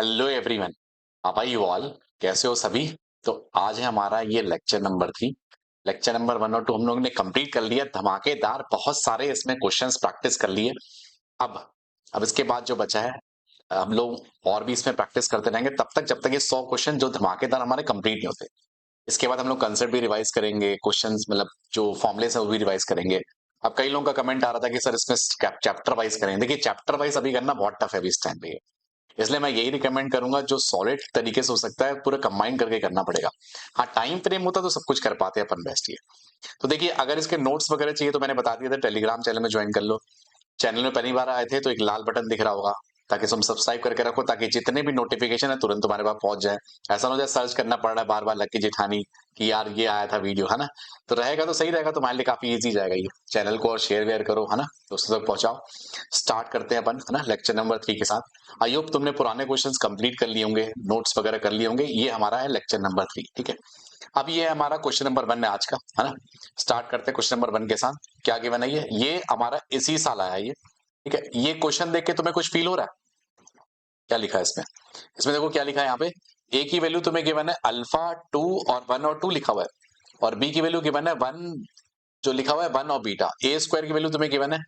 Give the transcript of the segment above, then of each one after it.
Hello everyone, how are you all? कैसे हो सभी? तो आज है हमारा ये लेक्चर नंबर 3। लेक्चर नंबर 1 और 2 हम लोगों ने कंप्लीट कर लिया, धमाकेदार बहुत सारे इसमें क्वेश्चंस प्रैक्टिस कर लिए। अब इसके बाद जो बचा है हम लोग और भी इसमें प्रैक्टिस करते रहेंगे तब तक जब तक ये 100 क्वेश्चन जो धमाकेदार हमारे कंप्लीट नहीं होते। इसके बाद हम लोग कंसेप्ट भी रिवाइज करेंगे, क्वेश्चंस मतलब जो फॉर्मुलेस है वो भी रिवाइज करेंगे। अब कई लोगों का कमेंट आ रहा था कि सर इसमें चैप्टर वाइज करेंगे। देखिए चैप्टर वाइज अभी करना बहुत टफ है अभी इस टाइम पे, इसलिए मैं यही रिकमेंड करूंगा जो सॉलिड तरीके से हो सकता है पूरा कंबाइन करके करना पड़ेगा। हाँ, टाइम फ्रेम होता तो सब कुछ कर पाते हैं अपन, बेस्ट ही है। तो देखिए अगर इसके नोट्स वगैरह चाहिए तो मैंने बता दिया था, टेलीग्राम चैनल में ज्वाइन कर लो। चैनल में पहली बार आए थे तो एक लाल बटन दिख रहा होगा, ताकि तुम सब्सक्राइब करके रखो ताकि जितने भी नोटिफिकेशन है तुरंत तुम्हारे पास पहुंच जाए। ऐसा ना हो जाए सर्च करना पड़ रहा है बार बार लकी जेठानी कि यार ये आया था वीडियो, है ना। तो रहेगा तो सही रहेगा, तुम्हारे लिए काफी इजी जाएगा ये। चैनल को और शेयर वेयर करो, है ना, दोस्तों तक पहुंचाओ। स्टार्ट करते हैं अपन, है ना, लेक्चर नंबर 3 के साथ। आई होप तुमने पुराने क्वेश्चंस कंप्लीट कर लिए होंगे, नोट्स वगैरह कर लिए होंगे। ये हमारा है लेक्चर नंबर 3, ठीक है। अब ये हमारा क्वेश्चन नंबर 1 है आज का, है ना। स्टार्ट करते हैं क्वेश्चन नंबर 1 के साथ। क्या गिवन है ये हमारा इसी साल आया है ये, ठीक है। ये क्वेश्चन देख के तुम्हें कुछ फील हो रहा है? क्या लिखा है इसमें? इसमें देखो क्या लिखा है यहाँ पे। ए की वैल्यू तुम्हें गिवन है अल्फा 2 और 1 और 2 लिखा हुआ है, और बी की वैल्यू गिवन है 1, जो लिखा हुआ है 1 और बीटा। ए स्क्वायर की वैल्यू तुम्हें गिवन है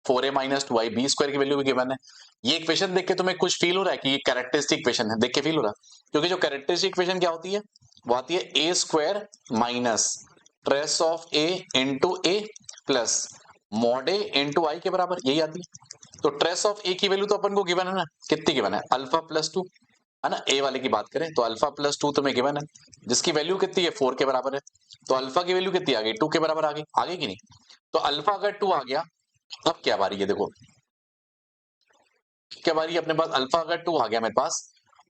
4a minus 2i, b square की वैल्यू भी गिवन है। ये इक्वेशन देख के तुम्हें कुछ फील हो रहा है कि ये कैरेक्टरिस्टिक इक्वेशन है? देख के फील हो रहा है, क्योंकि जो कैरेक्टरिस्टिक इक्वेशन क्या होती है, वो आती है ए square minus trace of A into A plus mod A into I के बराबर, यही आती है। तो ट्रेस ऑफ ए की वैल्यू तो अपन को गिवन है ना, कितनी गिवन है? अल्फा प्लस 2, है ना। ए वाले की बात करें तो अल्फा प्लस 2 तुम्हें गिवन है, जिसकी वैल्यू कितनी है? 4 के बराबर है। तो अल्फा की वैल्यू कितनी आ गई? 2 के बराबर आ गई, आगे की नहीं? तो अल्फा अगर 2 आ गया, अब क्या बारी है? देखो क्या बारी है अपने पास, अल्फा अगर 2 आ गया मेरे पास,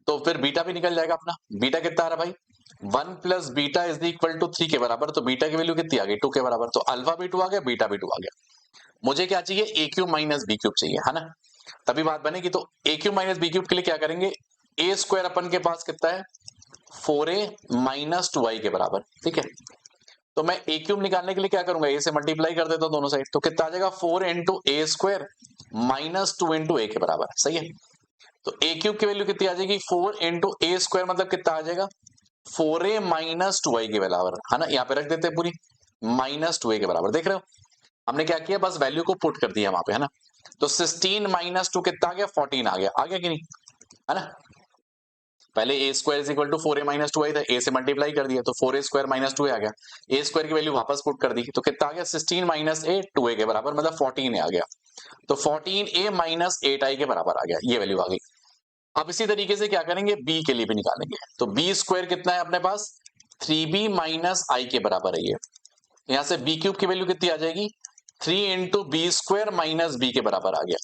तो फिर बीटा भी निकल जाएगा अपना। बीटा कितना आ रहा भाई? 1 plus beta is equal to 3 के बराबर। तो बीटा की वैल्यू कितनी आ गई? 2 के बराबर। तो अल्फा भी 2 आ गया, बीटा भी 2 आ गया। मुझे क्या चाहिए? ए क्यूब माइनस बी क्यूब चाहिए, है ना। तभी बात बनेगी। तो ए क्यूब माइनस बी क्यूब के लिए क्या करेंगे? ए स्क्वायर अपन के पास कितना है? 4a माइनस 2i के बराबर, ठीक है। तो मैं ए क्यूब निकालने के लिए क्या करूंगा? ए से मल्टीप्लाई कर देता हूं दोनों साइड, तो कितना आ जाएगा? 4 इंटू ए स्क्वायर माइनस 2 इंटू ए के बराबर, सही है। तो ए क्यूब की वैल्यू कितनी आ जाएगी? 4 इंटू ए स्क्वायर मतलब कितना आ जाएगा? 4a माइनस 2i के बराबर, है ना। यहाँ पे रख देते हैं पूरी, माइनस 2a के बराबर। देख रहे हो हमने क्या किया? बस वैल्यू को पुट कर दिया वहां पे, है ना। तो 16 माइनस 2 कितना आ गया? 14 आ गया कि नहीं, है ना। पहले a square is equal to 4a minus 2i था, ए से मल्टीप्लाई कर दिया तो 4a स्क्वायर माइनस 2a आ गया। ए स्क्वायर की वैल्यू वापस पुट कर दी तो कितना आ गया? 16 माइनस ए 2a के बराबर, मतलब 14a आ गया। तो 14a माइनस 8i के बराबर आ गया, ये वैल्यू आ गई। अब इसी तरीके से क्या करेंगे? बी के लिए भी निकालेंगे। तो बी स्क्वायर कितना है अपने पास? 3b माइनस आई के बराबर है ये। यहां से बी क्यूब की वैल्यू कितनी आ जाएगी? 3 into b square minus b के बराबर आ गया।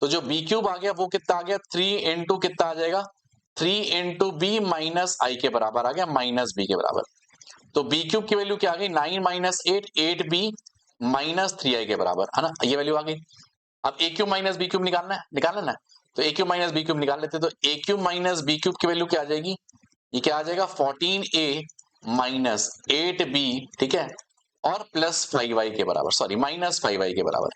तो जो बी क्यूब आ गया वो कितना आ गया? 3 इंटू कितना आ जाएगा? 3 इंटू बी माइनस आई के बराबर आ गया, माइनस बी के बराबर। तो बी क्यूब की वैल्यू क्या आ गई? 9 माइनस 8, 8b माइनस 3i के बराबर, है ना, ये वैल्यू आ गई। अब ए क्यूब माइनस बी क्यूब निकालना ना। तो ए क्यूब माइनस बी क्यूब निकाल लेते। तो ए क्यूब माइनस बी क्यूब की वैल्यू क्या आ जाएगी? ये क्या आ जाएगा? 14a माइनस 8b, ठीक है, और प्लस 5i के बराबर, सॉरी माइनस 5i के बराबर,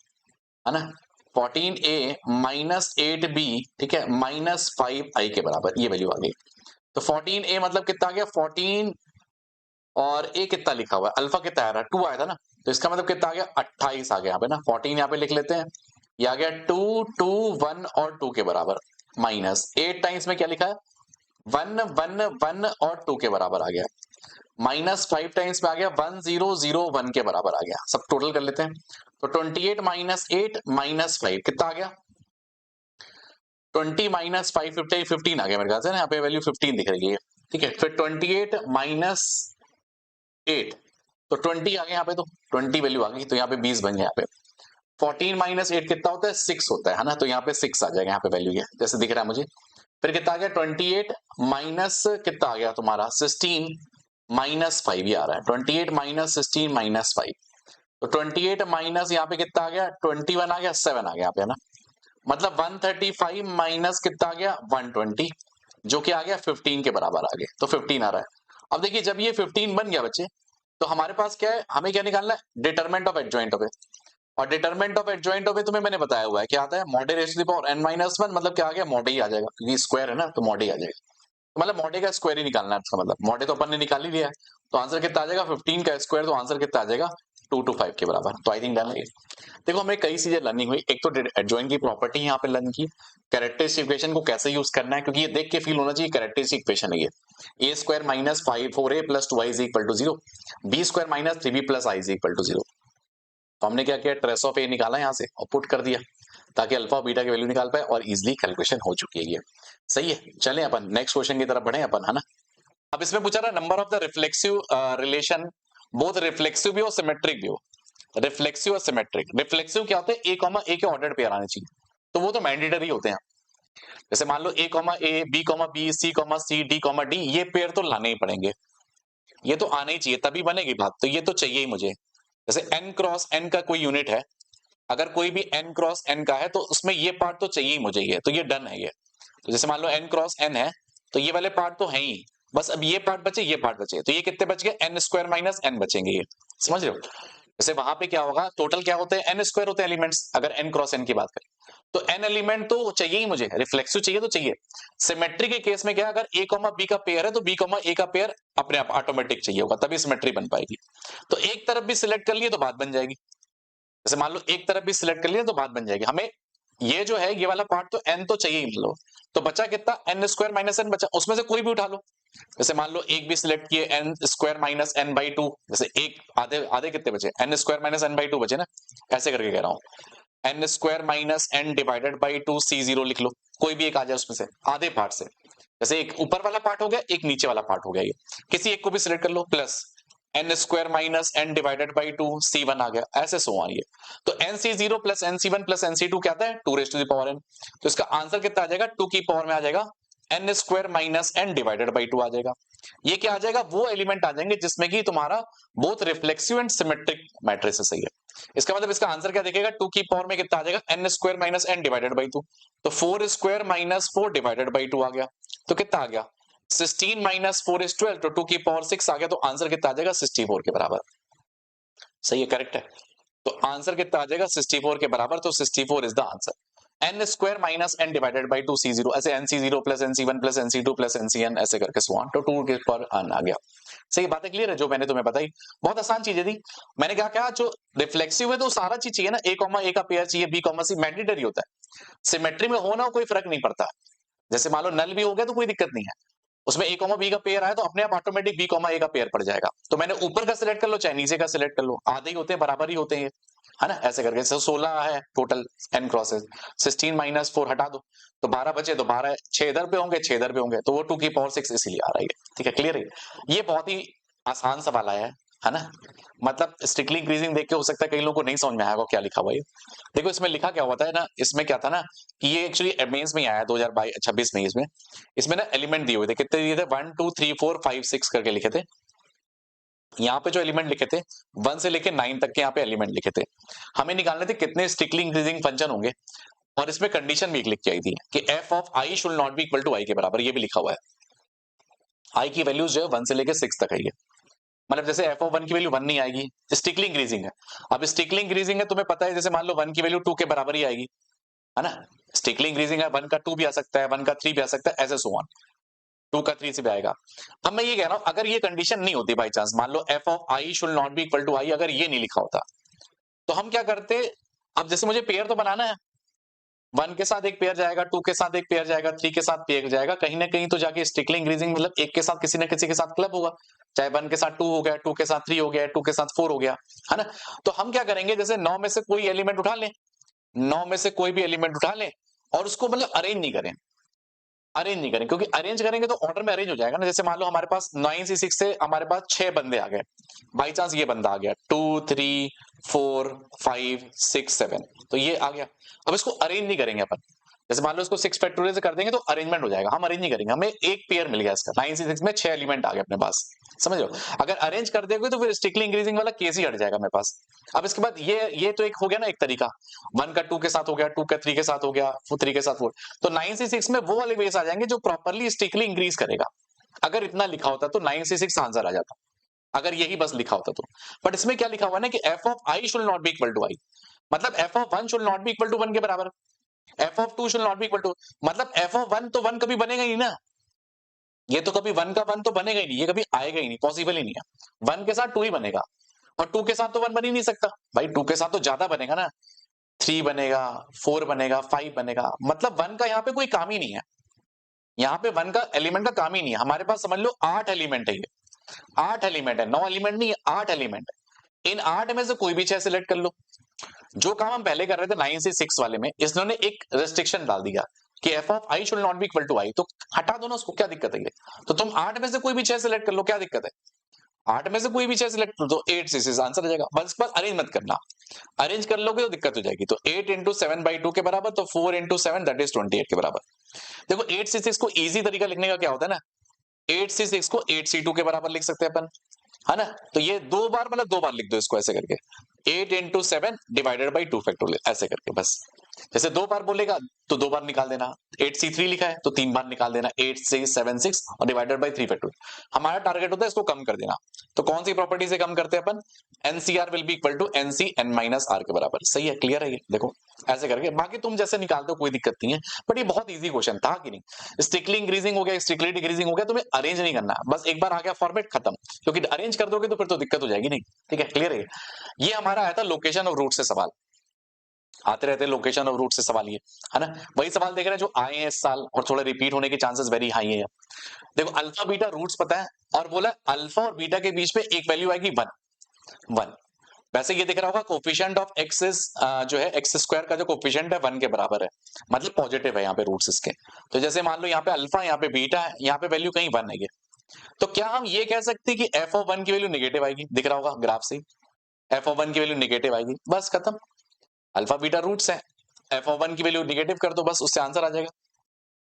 है ना। 14a माइनस 8b, ठीक है, माइनस 5i के बराबर, ये वैल्यू आ गई। तो 14a मतलब कितना आ गया? 14 और a कितना लिखा हुआ है? अल्फा कितना आ रहा है? 2 आया था ना, तो इसका मतलब कितना आ गया? 28 आ गया यहाँ पे ना। 14 यहाँ पे लिख लेते हैं, ये आ गया 2, 2, 1 और 2 के बराबर, माइनस 8 टाइम्स में क्या लिखा है? 1, 1, 1 और 2 के बराबर आ गया, माइनस 5 टाइम्स में आ गया 1, 0, 0, 1 के बराबर आ गया। सब टोटल कर लेते हैं। तो 28 माइनस 8 माइनस 5 कितना आ गया? 20 माइनस 5, 50, 15 आ गया मेरे ख्याल से ना, यहाँ पे वैल्यू 15 दिख रही है, ठीक है। फिर 28 माइनस 8, तो 20 आ गया यहाँ पे, तो 20 वैल्यू आ गई, तो यहाँ पे 20 बन गया। यहाँ पे 14 माइनस 8 कितना होता है? 6 होता है ना, तो यहाँ पे 6 आ जाएगा यहाँ पे वैल्यू, ये जैसे दिख रहा है मुझे। फिर कितना आ गया? 28 माइनस कितना आ गया तुम्हारा? 16 माइनस 5 ये आ रहा है, 28 माइनस 16 माइनस 5। तो 28 माइनस यहाँ पे कितना आ गया? 21 आ गया, 7 आ गया यहाँ पे, है ना। मतलब 135 माइनस कितना आ गया? 120, जो कि आ गया 15 के बराबर आ गया, तो 15 आ रहा है। अब देखिए जब ये 15 बन गया बच्चे, तो हमारे पास क्या है? हमें क्या निकालना है? डिटरमिनेंट ऑफ एडजॉइंट ऑफ ए। और डिटरमिनेंट ऑफ एडजॉइंट ऑफ तुम्हें मैंने बताया हुआ है क्या आता है, mod a raise to the power n minus 1, मतलब क्या आ गया, मॉड ही आ जाएगा क्योंकि स्क्वायर है ना, तो मॉड ही आ जाएगा। तो मतलब मॉड का स्क्वायर ही निकालना है, इसका मतलब मॉड तो अपन ने निकाल ही लिया है, तो आंसर कितना आ जाएगा 15 का स्क्वायर, तो आंसर कितना आ जाएगा 2 to 5 के बराबर। तो आई थिंक डन है। देखो हमें कई चीजें लर्निंग हुई, एक तो एडजॉइंट की प्रॉपर्टी यहाँ पे लर्न की, कैरेक्टरिस्टिक इक्वेशन को कैसे यूज करना है, क्योंकि ये देख के फील होना चाहिए कैरेक्टरिस्टिक इक्वेशन है ये, a square minus 4a plus 2i is equal to 0, b square minus 3b plus i is equal to 0। तो हमने क्या किया, ट्रेस ऑफ ए निकाला यहाँ से और पुट कर दिया ताकि अल्फा और बीटा की वैल्यू निकाल पाए, और इजिली कैलकुलेशन हो चुकी है ये। सही है, चलें अपन नेक्स्ट क्वेश्चन की तरफ बढ़े अपन, है ना। अब इसमें पूछा रहा number of the reflexive relation, both reflexive भी हो सिमेट्रिक भी हो। रिफ्लेक्सिव और सिमेट्रिक, रिफ्लेक्सिव क्या होते हैं, ए कॉमा ए के ऑर्डर्ड पेयर आने चाहिए, तो वो तो मैंडेटरी होते हैं। जैसे मान लो ए कॉमा ए, B comma B, C comma सी, डी कॉमा डी, ये पेयर तो लाने ही पड़ेंगे, ये तो आने ही चाहिए तभी बनेगी बात, तो ये तो चाहिए ही मुझे। जैसे n क्रॉस n का कोई यूनिट है, अगर कोई भी n क्रॉस n का है तो उसमें ये पार्ट तो चाहिए ही मुझे, ये तो ये डन है ये। तो जैसे मान लो n क्रॉस n है तो ये वाले पार्ट तो है ही, बस अब ये पार्ट बचे, ये पार्ट बचे, तो ये कितने बच गए, n स्क्वायर माइनस n बचेंगे, ये समझ रहे हो। जैसे वहां पे क्या होगा, टोटल क्या होते हैं, n स्क्वायर होते हैं एलिमेंट्स, अगर n क्रॉस n की बात करें तो n एलिमेंट तो चाहिए ही मुझे, रिफ्लेक्सिव चाहिए तो चाहिए। सिमेट्री के केस में क्या, अगर a कॉमा b का पेयर है तो b कॉमा a का पेयर अपने आप ऑटोमेटिक चाहिए होगा, तभी सिमेट्री बन पाएगी। तो एक तरफ भी सिलेक्ट कर लिए तो बात बन जाएगी, जैसे मान लो एक तरफ भी सिलेक्ट कर लिया तो बात बन जाएगी। हमें ये जो है ये वाला पार्ट तो n तो चाहिए ही, मान लो तो बचा कितना, n स्क्वायर माइनस n बचा, उसमें से कोई भी उठा लो। जैसे मान लो एक भी सिलेक्ट किए, n square minus n by 2, जैसे एक आधे आधे कितने बचे, n square minus n by 2 बचे ना, ऐसे करके कह रहा हूं, n square minus n divided by 2 c0 लिख लो, कोई भी एक आ जाए उसमें से आधे पार्ट से। जैसे एक ऊपर वाला पार्ट हो गया, एक नीचे वाला पार्ट हो गया, ये किसी एक को भी सिलेक्ट कर लो, plus n square minus n divided by 2 c1 आ गया, ऐसे सो आ, ये तो nc0 plus nc1 plus nc2 क्या आता है, 2 raise to the power n। तो इसका आंसर कितना आ जाएगा, 2 की पावर में आ जाएगा n square minus n divided by 2 आ जाएगा। ये क्या आ जाएगा, वो एलिमेंट आ जाएंगे जिसमें कि तुम्हारा both reflexive and symmetric matrices है। इसका मतलब इसका आंसर क्या देखेगा, 2 की पावर में कितना आ जाएगा, n square minus n divided by 2, तो 4 स्क्वायर माइनस 4 डिवाइडेड बाई 2 आ गया, तो कितना आ गया 16 माइनस 4 इज 12, तो 2 की पावर 6 आ गया, तो आंसर कितना आ जाएगा 64 के बराबर। सही है, करेक्ट है। तो आंसर कितना आ जाएगा 64 के बराबर, तो 64 is the answer. n square minus n divided by 2 c0, ऐसे nc0 plus nc1 plus nc2 plus ncn ऐसे करके सो ऑन, तो 2 के पर n आ गया। सही बात है, क्लियर है जो मैंने तुम्हें बताई, बहुत आसान चीजें थी। मैंने क्या कहा, जो रिफ्लेक्सिव है तो सारा चीज चाहिए ना, a कॉमा a का पेयर चाहिए, b कॉमा c मैंडेटरी होता है। सिमेट्री में होना कोई फर्क नहीं पड़ता, जैसे मान लो नल भी हो गया तो कोई दिक्कत नहीं है, उसमें a कॉमा b का पेयर आया तो अपने आप ऑटोमेटिक b कॉमा a का पेयर पड़ जाएगा। तो मैंने ऊपर का सिलेक्ट कर लो चाहे नीचे का सिलेक्ट कर लो, आधे ही होते हैं, बराबर ही होते हैं, है ना, ऐसे करके। 16 है टोटल n क्रॉसेस, 16 माइनस 4 हटा दो तो 12 बचे, तो 12 6 इधर पे होंगे 6 इधर पे होंगे, तो वो 2 की पावर 6 इसीलिए आ रही है। ठीक है, क्लियर है, ये बहुत ही आसान सवाल आया है ना। मतलब स्ट्रिक्टली इंक्रीजिंग देख के हो सकता है कई लोगों को नहीं समझ में आएगा क्या लिखा हुआ है। देखो इसमें लिखा क्या हुआ था ना, इसमें क्या था ना कि ये एक्चुअली मेंस में ही आया 2026 में, इसमें ना एलिमेंट दिए हुए थे, कितने दिए थे, 1 2 3 4 5 6 करके लिखे थे। यहाँ पे जो एलिमेंट लिखे थे 1 से लेके 9 तक के यहाँ पे एलिमेंट लिखे थे, हमें निकालने थे कितने स्ट्रिक्टली इंक्रीजिंग फंक्शन होंगे, और इसमें कंडीशन भी एक लिख के आई थी कि f of i should not be equal to i के बराबर, ये भी लिखा हुआ है। आई की वैल्यूज जो है 1 से लेके 6 तक है, ये मतलब जैसे एफ ऑफ 1 की वैल्यू 1 नहीं आएगी, स्ट्रिक्टली इंक्रीजिंग है। अब स्ट्रिक्टली इंक्रीजिंग है तुम्हें पता है, जैसे मान लो 1 की वैल्यू 2 के बराबर ही आएगी, है ना, स्ट्रिक्टली इंक्रीजिंग है, 1 का 2 भी आ सकता है, 1 का 3 भी आ सकता है, ऐसे सो ऑन, 2 का 3 से भी आएगा। अब मैं ये कह रहा हूं अगर ये कंडीशन नहीं होती बाई चांस, मान लो f of i should not be equal to i, अगर ये नहीं लिखा होता तो हम क्या करते, अब जैसे मुझे पेयर तो बनाना है, 1 के साथ एक पेयर जाएगा, 2 के साथ एक पेयर जाएगा, 3 के साथ पेयर जाएगा, कहीं ना कहीं तो जाके स्ट्रिक्टली इंक्रीजिंग मतलब एक के साथ किसी न किसी के साथ क्लब होगा, चाहे 1 के साथ 2 हो गया, 2 के साथ 3 हो गया, 2 के साथ 4 हो गया, है ना। तो हम क्या करेंगे, जैसे 9 में से कोई एलिमेंट उठा लें, 9 में से कोई भी एलिमेंट उठा लें और उसको मतलब अरेंज नहीं करें, क्योंकि अरेंज करेंगे तो ऑर्डर में अरेंज हो जाएगा ना। जैसे मान लो हमारे पास 9 से 6 से हमारे पास 6 बंदे आ गए, बाई चांस ये बंदा आ गया 2 3 4 5 6 7, तो ये आ गया। अब इसको अरेंज नहीं करेंगे अपन, जैसे मान लो इसको 6 फैक्टोरियल से कर देंगे तो अरेंजमेंट हो जाएगा, हम अरेंज नहीं करेंगे, हमें एक पेयर मिल गया इसका, 9 से 6 में 6 एलिमेंट आ गए अपने पास, समझ लो। अगर अरेंज कर दोगे तो फिर स्ट्रिक्टली इंक्रीजिंग वाला केस ही हट जाएगा मेरे पास। अब इसके बाद ये तो एक हो गया ना एक तरीका, 1 का 2 के साथ हो गया, 2 का 3 के साथ हो गया, 3 के साथ 4, तो 9 से 6 में वो वाले बेस आ जाएंगे जो प्रॉपरली स्ट्रिक्टली इंक्रीज करेगा। अगर इतना लिखा होता तो 9 से 6 आंसर आ जाता, अगर यही बस लिखा होता तो। बट इसमें क्या लिखा हुआ है ना कि f of i should not be equal to i, मतलब f of one should not be equal to one के बराबर, f of two should not be equal to, मतलब एफ ऑफ वन तो वन कभी बनेगा ही नहीं ना, ये तो कभी वन का वन तो बनेगा ही नहीं, ये कभी आएगा ही नहीं, पॉसिबल ही नहीं है। वन के साथ टू ही बनेगा और टू के साथ तो वन बन ही नहीं सकता भाई, टू के साथ तो ज्यादा बनेगा ना, थ्री बनेगा, फोर बनेगा, फाइव बनेगा, मतलब वन का यहाँ पे कोई काम ही नहीं है, यहाँ पे वन का एलिमेंट का काम ही नहीं है। हमारे पास समझ लो 8 एलिमेंट है, ये 8 एलिमेंट है, 9 एलिमेंट नहीं, 8 एलिमेंट है। इन 8 में से कोई भी 6 सिलेक्ट कर लो। जो काम हम पहले कर रहे थे 9 से 6 वाले में, इसने एक रेस्ट्रिक्शन डाल दिया कि f of i should not be equal to i, तो हटा दो ना उसको, क्या दिक्कत है ये? तो तुम 8 में से कोई भी 6 सिलेक्ट कर लो, क्या दिक्कत है? 8 में से कोई भी 6 सिलेक्ट कर दो, 8 6 आंसर आ जाएगा। बस पर अरेंज मत करना, अरेंज कर लोगे तो दिक्कत हो जाएगी। तो 8 इंटू 7/2 के बराबर, तो 4 इंटू 7 दैट इज 28 के बराबर। देखो 8 से 6 को इजी तरीका लिखने का क्या होता है ना, 8 से 6 को 8c2 के बराबर लिख सकते हैं अपन, है ना? तो ये 2 बार मतलब 2 बार लिख दो इसको ऐसे करके, 8 इंटू 7 डिवाइडेड बाई 2 फैक्टोरियल, ऐसे करके बस। जैसे 2 बार बोलेगा तो 2 बार निकाल देना, 8c3 लिखा है तो 3 बार निकाल देना, 8 6 7 6 और डिवाइडेड बाई 3 फैक्टोरियल। हमारा टारगेट होता है इसको कम कर देना, तो कौन सी प्रॉपर्टी से कम करते हैं अपन? NCr will be equal to nC n minus r के बराबर। सही है, क्लियर है ये? देखो ऐसे करके, बाकी तुम जैसे निकालते हो कोई दिक्कत नहीं है, बट ये बहुत इजी क्वेश्चन था कि नहीं। स्ट्रिक्टली इंक्रीजिंग हो गया, स्ट्रिक्टली डिक्रीजिंग हो गया, तुम्हें अरेंज नहीं करना, बस एक बार आ गया फॉर्मेट खत्म, क्योंकि अरेंज कर दोगे तो फिर तो दिक्कत हो जाएगी नहीं। ठीक है, क्लियर है? ये हमारा आया था लोकेशन और रूट से सवाल, आते रहते हैं लोकेशन और रूट से सवाल, ये है ना, वही सवाल देख रहे हैं जो आए हैं इस साल और थोड़े रिपीट होने के चांसेस वेरी हाई है। देखो अल्फा बीटा रूट्स पता है, और बोला अल्फा और बीटा के बीच में एक वैल्यू आएगी 1 1। वैसे ये दिख रहा होगा कोफिशिएंट ऑफ एक्स इज जो है एक्स स्क्वायर का जो कोफिशिएंट है 1 के बराबर है, मतलब पॉजिटिव है यहाँ पे रूट्स इसके। तो जैसे मान लो यहाँ पे अल्फा, यहाँ पे बीटा है, यहाँ पे वैल्यू कहीं 1 है ये, तो क्या हम ये कह सकते हैं कि एफ ऑफ 1 की वैल्यू नेगेटिव आएगी? दिख रहा होगा ग्राफ से, एफ ऑफ 1 की वैल्यू नेगेटिव आएगी, बस खत्म। अल्फा बीटा रूट्स है, एफ ऑफ 1 की वैल्यू नेगेटिव कर दो, बस उससे आंसर आ जाएगा।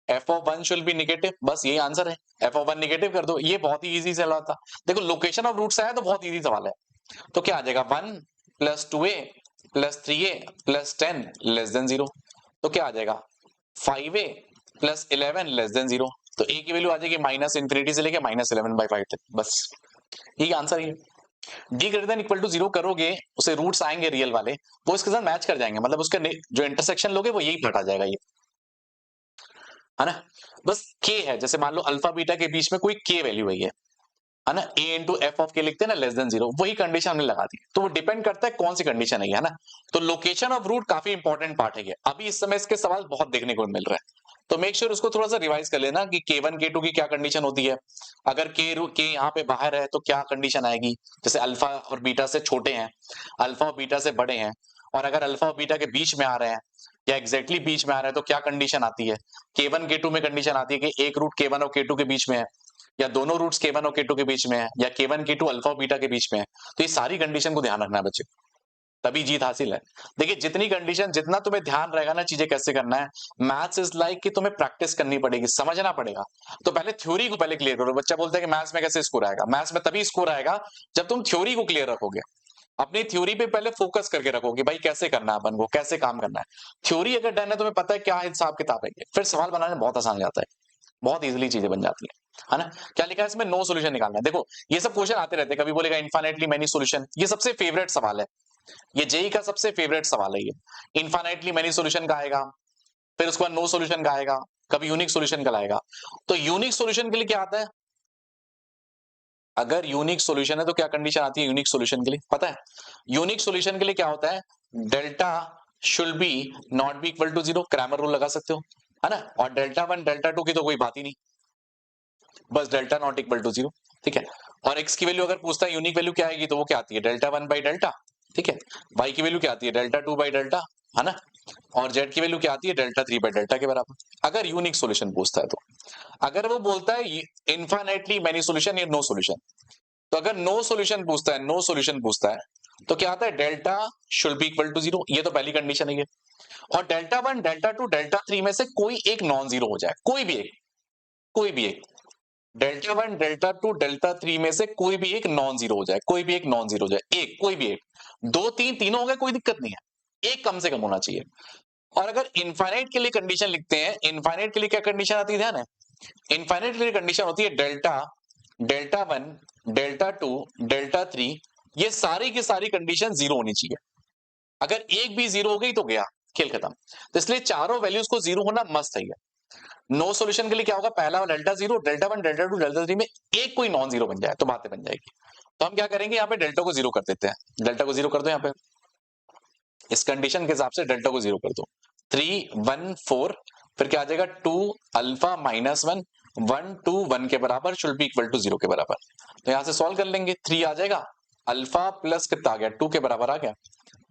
F of 1 should B negative, बस यही आंसर है, एफ ऑफ 1 नेगेटिव कर दो, ये बहुत ही इजी सवाल था। देखो लोकेशन ऑफ रूट्स आया तो बहुत इजी सवाल है, तो क्या आ जाएगा 1 plus 2a plus 3a plus 10 less than 0, तो क्या आ जाएगा 5a प्लस 11 लेस देन 0, तो a की वैल्यू आ जाएगी माइनस इंफिनिटी से लेके माइनस 11/5 तक, बस यही आंसर है। D greater than equal to 0 करोगे, उसे रूट्स आएंगे रियल वाले, वो इसके साथ मैच कर जाएंगे, मतलब उसके जो इंटरसेक्शन लोगे वो यही फटा जाएगा, ये है ना। बस के है, जैसे मान लो अल्फा बीटा के बीच में कोई के वैल्यू है ना, ए इंटू एफ ऑफ के लिखते हैं ना लेस देन 0, वही कंडीशन हमने लगा दी। तो वो डिपेंड करता है कौन सी कंडीशन है ना। तो लोकेशन ऑफ रूट काफी इंपॉर्टेंट पार्ट है ये, अभी इस समय इसके सवाल बहुत देखने को मिल रहा है, तो मेक श्योर उसको थोड़ा सा रिवाइज कर लेना कि K1 K2 की क्या कंडीशन होती है, अगर के यहाँ पे बाहर है तो क्या कंडीशन आएगी, जैसे अल्फा और बीटा से छोटे हैं, अल्फा और बीटा से बड़े हैं, और अगर अल्फा और बीटा के बीच में आ रहे हैं या एग्जैक्टली बीच में आ रहे हैं तो क्या कंडीशन आती है। K1 K2 में कंडीशन आती है कि एक रूट K1 और K2 के बीच में है, या दोनों रूट्स K1 और K2 के बीच में है, या K1 K2 अल्फा और बीटा के बीच में है। तो ये सारी कंडीशन को ध्यान रखना है बच्चे, तभी जीत हासिल है। देखिए जितनी कंडीशन, जितना तुम्हें ध्यान रहेगा ना चीजें कैसे करना है, मैथ्स इज लाइक कि तुम्हें प्रैक्टिस करनी पड़ेगी, समझना पड़ेगा। तो पहले थ्योरी को पहले क्लियर करो। बच्चा बोलता है कि मैथ्स में कैसे स्कोर आएगा, मैथ्स में तभी स्कोर आएगा जब तुम थ्योरी को क्लियर रखोगे, अपनी थ्योरी पे पहले फोकस करके रखोगे, भाई कैसे करना है अपन को, कैसे काम करना है। थ्योरी अगर डन है, तुम्हें पता है क्या हिसाब किताब है, फिर सवाल बनाने में बहुत आसान हो जाता है, बहुत इजीली चीजें बन जाती है ना। क्या लिखा है इसमें, नो सॉल्यूशन निकालना है। देखो ये सब क्वेश्चन आते रहते हैं, कभी बोलेगा इनफाइनाइटली मेनी सॉल्यूशन, ये सबसे फेवरेट सवाल है, ये जेई का सबसे फेवरेट सवाल है ये, इनफाइनाइटली मेनी सॉल्यूशन का आएगा, फिर उसके बाद नो सॉल्यूशन का आएगा, कभी यूनिक सॉल्यूशन का आएगा। तो यूनिक सॉल्यूशन के लिए क्या आता है, अगर यूनिक सॉल्यूशन है तो क्या कंडीशन आती है यूनिक सॉल्यूशन के लिए, पता है? यूनिक सॉल्यूशन के लिए क्या होता है, delta should be not be equal to 0, Cramer rule लगा सकते हो, है ना। और डेल्टा 1 डेल्टा 2 की तो कोई बात ही नहीं, बस डेल्टा नॉट इक्वल टू 0, ठीक है। और एक्स की वैल्यू अगर पूछता है यूनिक वैल्यू क्या आएगी, तो वो क्या आती है, डेल्टा 1 बाई डेल्टा, ठीक है। वाई की वैल्यू क्या आती है, डेल्टा 2 बाई डेल्टा, है ना। और जेड की वैल्यू क्या आती है, डेल्टा 3 बाई डेल्टा के बराबर, अगर यूनिक सॉल्यूशन पूछता है तो। अगर वो बोलता है इनफाइनाइटली मेनी सॉल्यूशन या नो सॉल्यूशन, तो अगर नो सॉल्यूशन पूछता है, नो सॉल्यूशन पूछता है, तो क्या आता है, delta should be equal to 0, ये तो पहली कंडीशन है ये। और डेल्टा 1 डेल्टा 2 डेल्टा 3 में से कोई एक नॉन जीरो हो जाए, कोई भी एक, कोई भी एक, डेल्टा 1 डेल्टा 2 डेल्टा 3 में से कोई भी एक नॉन जीरो हो जाए, कोई भी एक नॉन जीरो हो जाए, एक, कोई भी एक, दो तीन तीनों हो गए कोई दिक्कत नहीं है, एक कम से कम होना चाहिए। और अगर इनफाइनाइट के लिए कंडीशन लिखते हैं, इनफाइनाइट के लिए क्या कंडीशन आती है, ध्यान है, इनफाइनाइट के लिए कंडीशन होती है डेल्टा, डेल्टा 1 डेल्टा 2 डेल्टा 3, ये सारी की सारी कंडीशन जीरो होनी चाहिए, अगर एक भी जीरो हो गई तो गया, खेल खत्म। तो इसलिए चारों वैल्यूज को जीरो होना मस्त है। नो सॉल्यूशन के लिए क्या होगा, पहला delta zero, delta one, delta two, delta three में एक कोई नॉन जीरो बन जाए तो बातें बन जाएगी। तो हम क्या करेंगे, यहाँ पे डेल्टा को जीरो कर देते हैं, डेल्टा को जीरो कर दो यहाँ पे, इस कंडीशन के हिसाब से डेल्टा को जीरो कर दो। 3 1 4, फिर क्या आ जाएगा 2 अल्फा माइनस 1 1 2 1 के बराबर शुड बी इक्वल टू 0 के बराबर। तो यहां से सॉल्व कर लेंगे, 3 आ जाएगा, अल्फा प्लस कितना आ गया 2 के बराबर आ गया,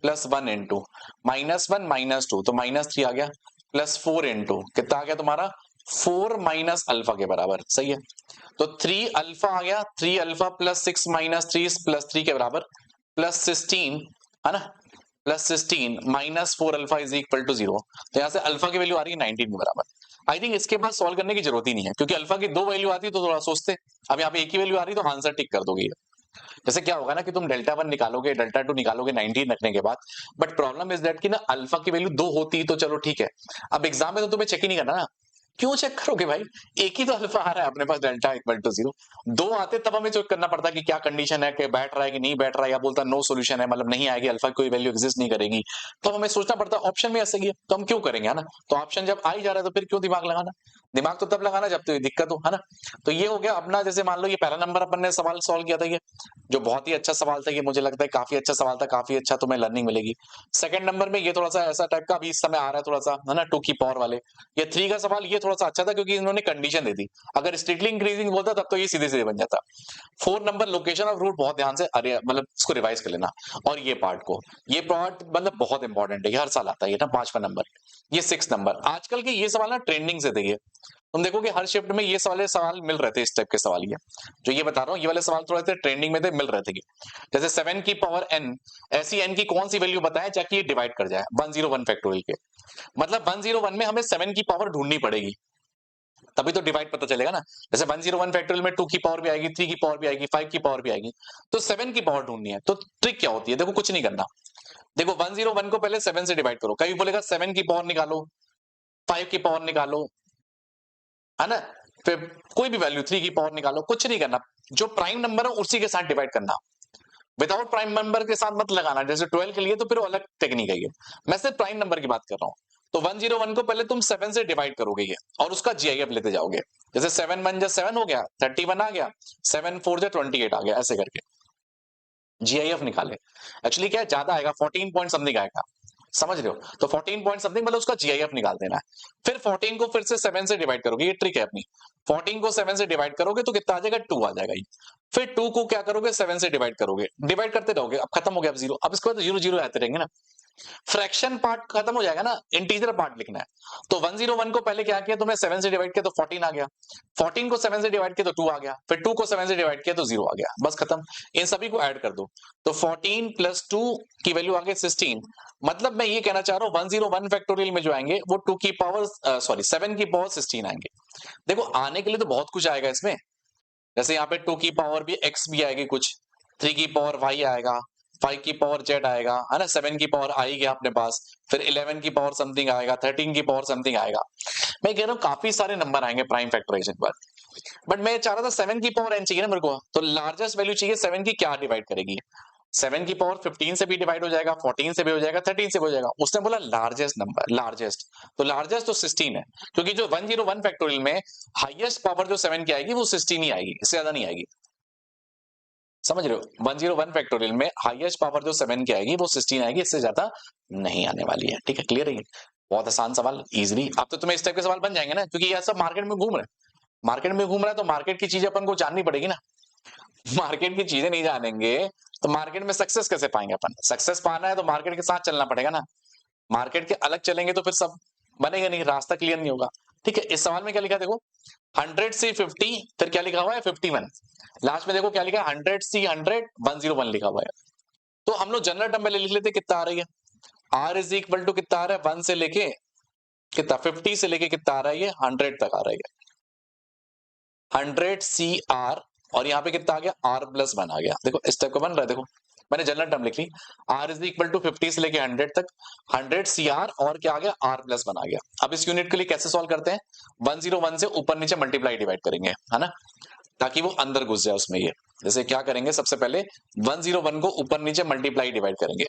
प्लस 1 इंटू माइनस 1 माइनस 2 तो माइनस 3 आ गया, प्लस 4 इंटू कितना आ गया तुम्हारा 4 माइनस अल्फा के बराबर, सही है। तो 3 अल्फा आ गया, 3 अल्फा प्लस 6 माइनस 3 प्लस 3 के बराबर, प्लस 16 है ना, plus 16 minus 4 alpha is equal to 0। तो यहां से अल्फा की वैल्यू आ रही है 19 के बराबर। आई थिंक इसके बाद सॉल्व करने की जरूरत ही नहीं है, क्योंकि अल्फा की दो वैल्यू आती तो थोड़ा सोचते। अब यहाँ पे एक ही वैल्यू आ रही तो आंसर टिक कर दोगे। जैसे क्या होगा ना कि तुम डेल्टा वन निकालोगे, डेल्टा टू निकालोगे 19 रखने के बाद, बट प्रॉब्लम इज दैट कि ना अल्फा की वैल्यू दो होती तो चलो ठीक है, अब एग्जाम में तो तुम्हें चेक ही नहीं करना ना, क्यों चेक करोगे भाई, एक ही तो अल्फा आ रहा है अपने पास डेल्टा इक्वल टू 0, दो आते तब हमें चेक करना पड़ता कि क्या कंडीशन है, कि बैठ रहा है कि नहीं बैठ रहा है, या बोलता नो सॉल्यूशन है मतलब नहीं आएगी, अल्फा की कोई वैल्यू एग्जिस्ट नहीं करेगी, तो हमें सोचना पड़ता ऑप्शन में ऐसे ही है तो हम क्यों करेंगे, है ना। तो ऑप्शन जब आ ही जा रहा है तो फिर क्यों दिमाग लगाना, दिमाग तो तब लगाना जब तो ये दिक्कत हो, है ना। तो ये हो गया अपना, जैसे मान लो ये पहला नंबर अपन ने सवाल सॉल्व किया था, ये जो बहुत ही अच्छा सवाल था, ये मुझे लगता है काफी अच्छा सवाल था, काफी अच्छा तुम्हें लर्निंग मिलेगी। सेकंड नंबर में ये थोड़ा सा ऐसा टाइप का अभी इस समय आ रहा है थोड़ा सा, है ना, 2 की पावर वाले। ये 3 का सवाल ये थोड़ा सा अच्छा था क्योंकि इन्होंने कंडीशन दे दी, अगर स्ट्रिक्टली इंक्रीजिंग बोलता तब तो ये सीधे सीधे बन जाता। 4 नंबर लोकेशन ऑफ रूट बहुत ध्यान से, अरे मतलब इसको रिवाइज कर लेना, और ये पार्ट को, ये पार्ट मतलब बहुत इंपॉर्टेंट है, ये हर साल आता है ये ना 5वां नंबर। ये 6 नंबर, आजकल के ये सवाल ना ट्रेंडिंग से थे, ये तुम देखोगे हर शिफ्ट में ये वाले सवाल मिल रहे थे, इस टाइप के सवाल ये जो ये बता रहा हूँ, ये वाले सवाल थोड़े से ट्रेंडिंग में थे, मिल रहे थे। जैसे 7 की पावर n, ऐसी n की कौन सी वैल्यू बताएं ताकि ये डिवाइड कर जाए 101 फैक्टोरियल के, मतलब 101 में हमें 7 की पावर ढूंढनी पड़ेगी, तभी तो डिवाइड पता चलेगा ना। जैसे 101 फैक्टोरियल में 2 की पावर भी आएगी, 3 की पावर भी आएगी, 5 की पावर भी आएगी, तो 7 की पावर ढूंढनी है। तो ट्रिक क्या होती है, देखो कुछ नहीं करना, देखो 101 को पहले 7 से डिवाइड करो, कभी बोलेगा 7 की पावर निकालो, 5 की पावर निकालो, है ना, फिर कोई भी वैल्यू 3 की पावर निकालो, कुछ नहीं करना, जो प्राइम नंबर है उसी के साथ डिवाइड करना, विदाउट प्राइम नंबर के साथ मत लगाना। जैसे 12 के लिए तो फिर अलग टेक्निक है ये, मैं सिर्फ प्राइम नंबर की बात कर रहा हूं। तो 101 को पहले तुम 7 से डिवाइड करोगे ये, और उसका जीआईएफ लेते जाओगे, जैसे 7 1 जा 7 हो गया, 31 आ गया, 7 4 जा 28 आ गया, ऐसे करके जीआईएफ निकाले। एक्चुअली क्या है, ज्यादा आएगा, 14 पॉइंट समथिंग आएगा, समझ रहे हो, तो 14 पॉइंट समथिंग मतलब उसका जीआईएफ निकाल देना है। फिर 14 को फिर से 7 से डिवाइड करोगे, ये ट्रिक है अपनी, 14 को 7 से डिवाइड करोगे तो कितना आ जाएगा 2 आ जाएगा ये। फिर 2 को क्या करोगे 7 से डिवाइड करोगे, डिवाइड करते रहोगे, अब खत्म हो गया, अब जीरो, अब इसके बाद जीरो जीरो आते रहेंगे ना, फ्रैक्शन पार्ट खत्म हो जाएगा ना, इंटीजर पार्ट लिखना है। तो 101 को पहले क्या किया तुमने 7 से डिवाइड किया तो 14 आ गया, 14 को 7 से डिवाइड किया तो 2 आ गया, फिर 2 को 7 से डिवाइड किया तो 0 आ गया, बस खत्म। इन सभी को ऐड कर दो, तो 14 प्लस 2 की वैल्यू आ गई 16। मतलब मैं ये कहना चाह रहा हूं 101 फैक्टोरियल में जो आएंगे वो 2 की पावर सॉरी 7 की पावर 16 आएंगे। देखो आने के लिए तो बहुत कुछ आएगा इसमें, जैसे यहाँ पे 2 की पावर भी x भी आएगी कुछ, 3 की पावर y आएगा, 5 की पावर z आएगा, है ना, 7 की पावर आई गया अपने पास, फिर 11 की पावर समथिंग आएगा, 13 की पावर समथिंग आएगा। मैं कह रहा हूँ काफी सारे नंबर आएंगे प्राइम फैक्टराइजेशन पर, बट मैं चाह रहा था 7 की पावर n चाहिए ना मेरे को, तो लार्जेस्ट वैल्यू चाहिए 7 की, क्या डिवाइड करेगी 7 की पावर 15 से भी डिवाइड हो जाएगा, 14 से भी हो जाएगा, 13 से भी हो जाएगा, उसने बोला लार्जेस्ट नंबर, लार्जेस्ट, तो लार्जेस्ट तो 16 है, क्योंकि जो 101 फैक्टोरियल में हाईएस्ट पावर जो 7 की आएगी वो 16 ही आएगी, इससे ज्यादा नहीं आएगी, समझ रहे हो, 101 फैक्टोरियल में हाईएस्ट पावर जो 7 की आएगी वो 16 आएगी, इससे ज्यादा नहीं आने वाली है, ठीक है, क्लियर है ये, बहुत आसान सवाल, इजीली। अब तो तुम्हें इस टाइप के सवाल बन जाएंगे ना, क्योंकि ये सब मार्केट में घूम रहे हैं, मार्केट में घूम रहा है तो मार्केट की चीजें अपन को जाननी पड़ेगी ना, मार्केट की चीजें नहीं जानेंगे तो मार्केट में सक्सेस कैसे पाएंगे अपन, सक्सेस पाना है तो मार्केट के साथ चलना पड़ेगा ना, मार्केट के अलग चलेंगे तो फिर सब बनेगा नहीं, रास्ता क्लियर नहीं होगा। ठीक है, इस सवाल में क्या लिखा देखो, 100 से 50, फिर क्या लिखा हुआ है 51, लास्ट में देखो क्या लिखा है 100 सी 100 101 लिखा हुआ है। तो हम लोग जनरल टर्म में लिख लेते कितना आ रही है, आर इज इक्वल टू कितना आ रहा है 1 से लेके कितना 50 से लेके कितना आ रहा है ये 100 तक आ रहा है, 100 सी आर, और यहाँ पे कितना आ गया आर प्लस 1 आ गया, देखो इस टाइप का बन रहा है, देखो मैंने जनरल टर्म लिख ली, आर इज इक्वल टू 50 से लेके 100 तक, 100 सी आर और क्या आ गया आर प्लस 1 आ गया। अब इस यूनिट के लिए कैसे सॉल्व करते हैं, 101 से ऊपर नीचे मल्टीप्लाई डिवाइड करेंगे, है ना, ताकि वो अंदर घुस जाए उसमें। ये जैसे क्या करेंगे सबसे पहले 101 को ऊपर नीचे मल्टीप्लाई डिवाइड करेंगे,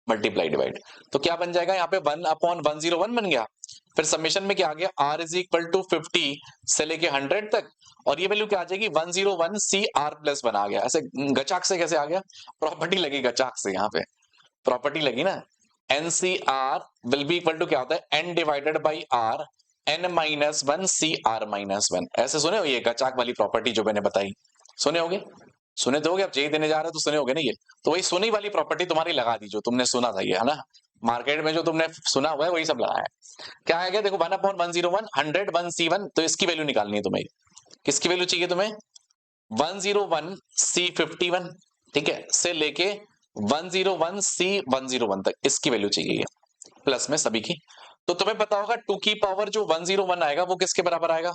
मल्टीप्लाई डिवाइड, तो क्या बन जाएगा यहाँ पे 1/101 बन गया। फिर समेशन में क्या आ गया, r इज इक्वल टू 50 से लेके 100 तक, और ये वैल्यू क्या आ जाएगी 101 सी आर प्लस 1 आ गया। ऐसे गचाक से कैसे आ गया, प्रॉपर्टी लगी गचाक से, यहाँ पे प्रॉपर्टी लगी ना। NCr will be equal to क्या होता है, n divided by r n-1 CR-1। ऐसे सुने हो ये गचाक वाली प्रॉपर्टी जो मैंने बताई, सुने होगे, सुने तो होगे, आप जेई देने जा रहे हो तो सुने होगे ना ये। तो वही सुनी वाली प्रॉपर्टी तुम्हारी लगा दी, जो तुमने सुना था ये, है ना, मार्केट में जो तुमने सुना हुआ है वही सब लगाया है। क्या है, देखो 1/101 100 1C1, तो इसकी वैल्यू निकालनी है तुम्हें। किसकी वैल्यू चाहिए तुम्हें, 101 C51, ठीक है, से लेके 101 C101 तक इसकी वैल्यू चाहिए प्लस में सभी की। तो तुम्हें पता होगा 2 की पावर जो 101 आएगा वो किसके बराबर आएगा,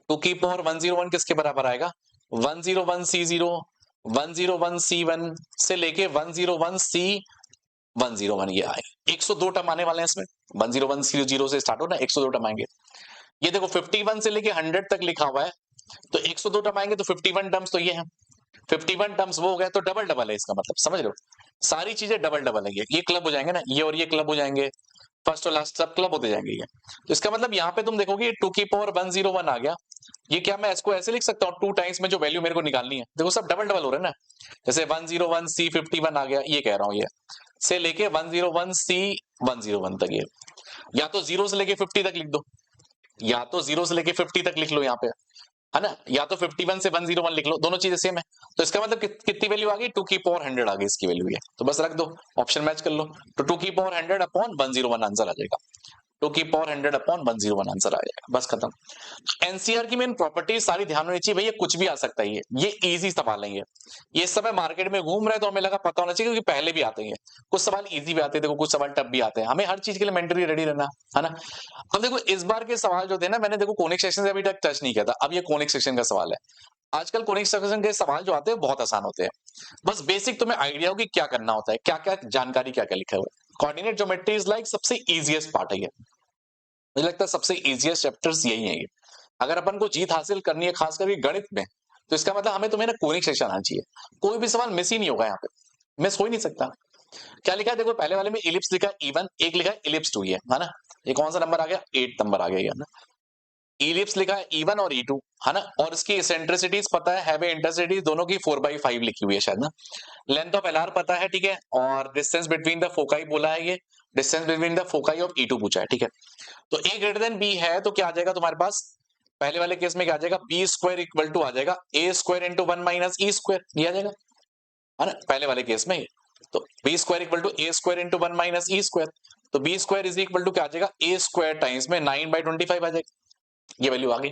2 की पावर 101 किसके बराबर आएगा, 101 C0 101 C1 से लेके 101 C101, ये आए 102 टर्म आने वाले हैं इसमें। 101 C0 से स्टार्ट हो ना, 102 टर्म आएंगे। ये देखो 51 से लेके 100 तक लिखा हुआ है, तो 102 टर्म आएंगे, तो 51 टर्म्स तो ये है, 51 टर्म्स वो हो गया, तो डबल डबल है इसका मतलब, समझ लो सारी चीजें डबल डबल है। ये क्लब हो जाएंगे ना, ये और ये क्लब हो जाएंगे, फर्स्ट और लास्ट सब क्लब होते जाएंगे ये। तो इसका मतलब यहाँ पे तुम देखोगे 2 की पावर 101 आ गया। ये क्या मैं इसको ऐसे लिख सकता हूँ 2 टाइम्स में जो वैल्यू मेरे को निकालनी है, देखो सब डबल डबल हो रहे हैं ना। जैसे 101 C51 आ गया, ये कह रहा हूँ, ये से लेके 101 C101 तक, ये या तो 0 से लेके 50 तक लिख दो, या तो 0 से लेके 50 तक लिख लो यहाँ पे, है ना, या तो 51 से 101 लिख लो, दोनों चीजें सेम है। तो इसका मतलब कितनी वैल्यू आ गई, 2 की पावर 100 आ गई इसकी वैल्यू, ये तो बस रख दो, ऑप्शन मैच कर लो, तो 2 की पावर 100 अपॉन 101 आंसर आ जाएगा, 2 की पावर 100 अपॉन 101 आंसर आ जाएगा, बस खत्म। एनसीआर की मेन प्रॉपर्टी सारी ध्यान होनी चाहिए, भैया कुछ भी आ सकता है, ये इजी सवाल है ये इस समय मार्केट में घूम रहे, तो हमें लगा पता होना चाहिए क्योंकि पहले भी आते हैं, कुछ सवाल इजी भी आते हैं, देखो कुछ सवाल टफ भी आते हैं, हमें हर चीज के लिए मेंटली रेडी रहना, है ना। अब देखो इस बार के सवाल जो थे ना, मैंने देखो कोनिक सेक्शन से अभी तक टच नहीं किया था, अब ये कोनिक सेक्शन का सवाल है। आजकल कोनिक सेक्शन के सवाल जो आते हैं बहुत आसान होते हैं, बस बेसिक तुम्हें आइडिया हो कि क्या करना होता है, क्या क्या जानकारी, क्या क्या लिखा हुआ है। कोऑर्डिनेट ज्योमेट्री इज लाइक सबसे इजीएस्ट पार्ट है ये, मुझे लगता है सबसे इजीएस्ट चैप्टर्स यही है ये। अगर अपन को जीत हासिल करनी है खास करके गणित में, तो इसका मतलब हमें तुम्हें ना कोनिक सेक्शन आना चाहिए, कोई भी सवाल मिस ही नहीं होगा यहाँ पे, मिस हो ही नहीं सकता। क्या लिखा है देखो, पहले वाले में इलिप्स लिखा है E1, एक लिखा है इलिप्स 2, है ना, ये कौन सा नंबर आ गया, 8 नंबर आ गया ना। इलिप्स लिखा है E1 और E2, है ना, और इसकी एसेंट्रिसिटीज पता है, हैव इंटरसिटी दोनों की 4/5 लिखी हुई है शायद ना। लेंथ ऑफ एलआर पता है, ठीक है, और डिस्टेंस बिटवीन द फोकाई बोला है, ये distance between the foci of E2 पूछा है, ठीक है। तो A ग्रेटर देन B है, तो क्या आ जाएगा तुम्हारे पास, पहले वाले केस में क्या आ जाएगा, बी स्क्वायर इक्वल टू आ जाएगा ए square into 1 minus e square, ये आ जाएगा, है ना, पहले वाले केस में। तो b square equal to a square into 1 minus e square, तो b square is equal to क्या आ जाएगा, ए स्क्वायर टाइम्स में 9/25 आ जाएगा, ये वैल्यू आ गई,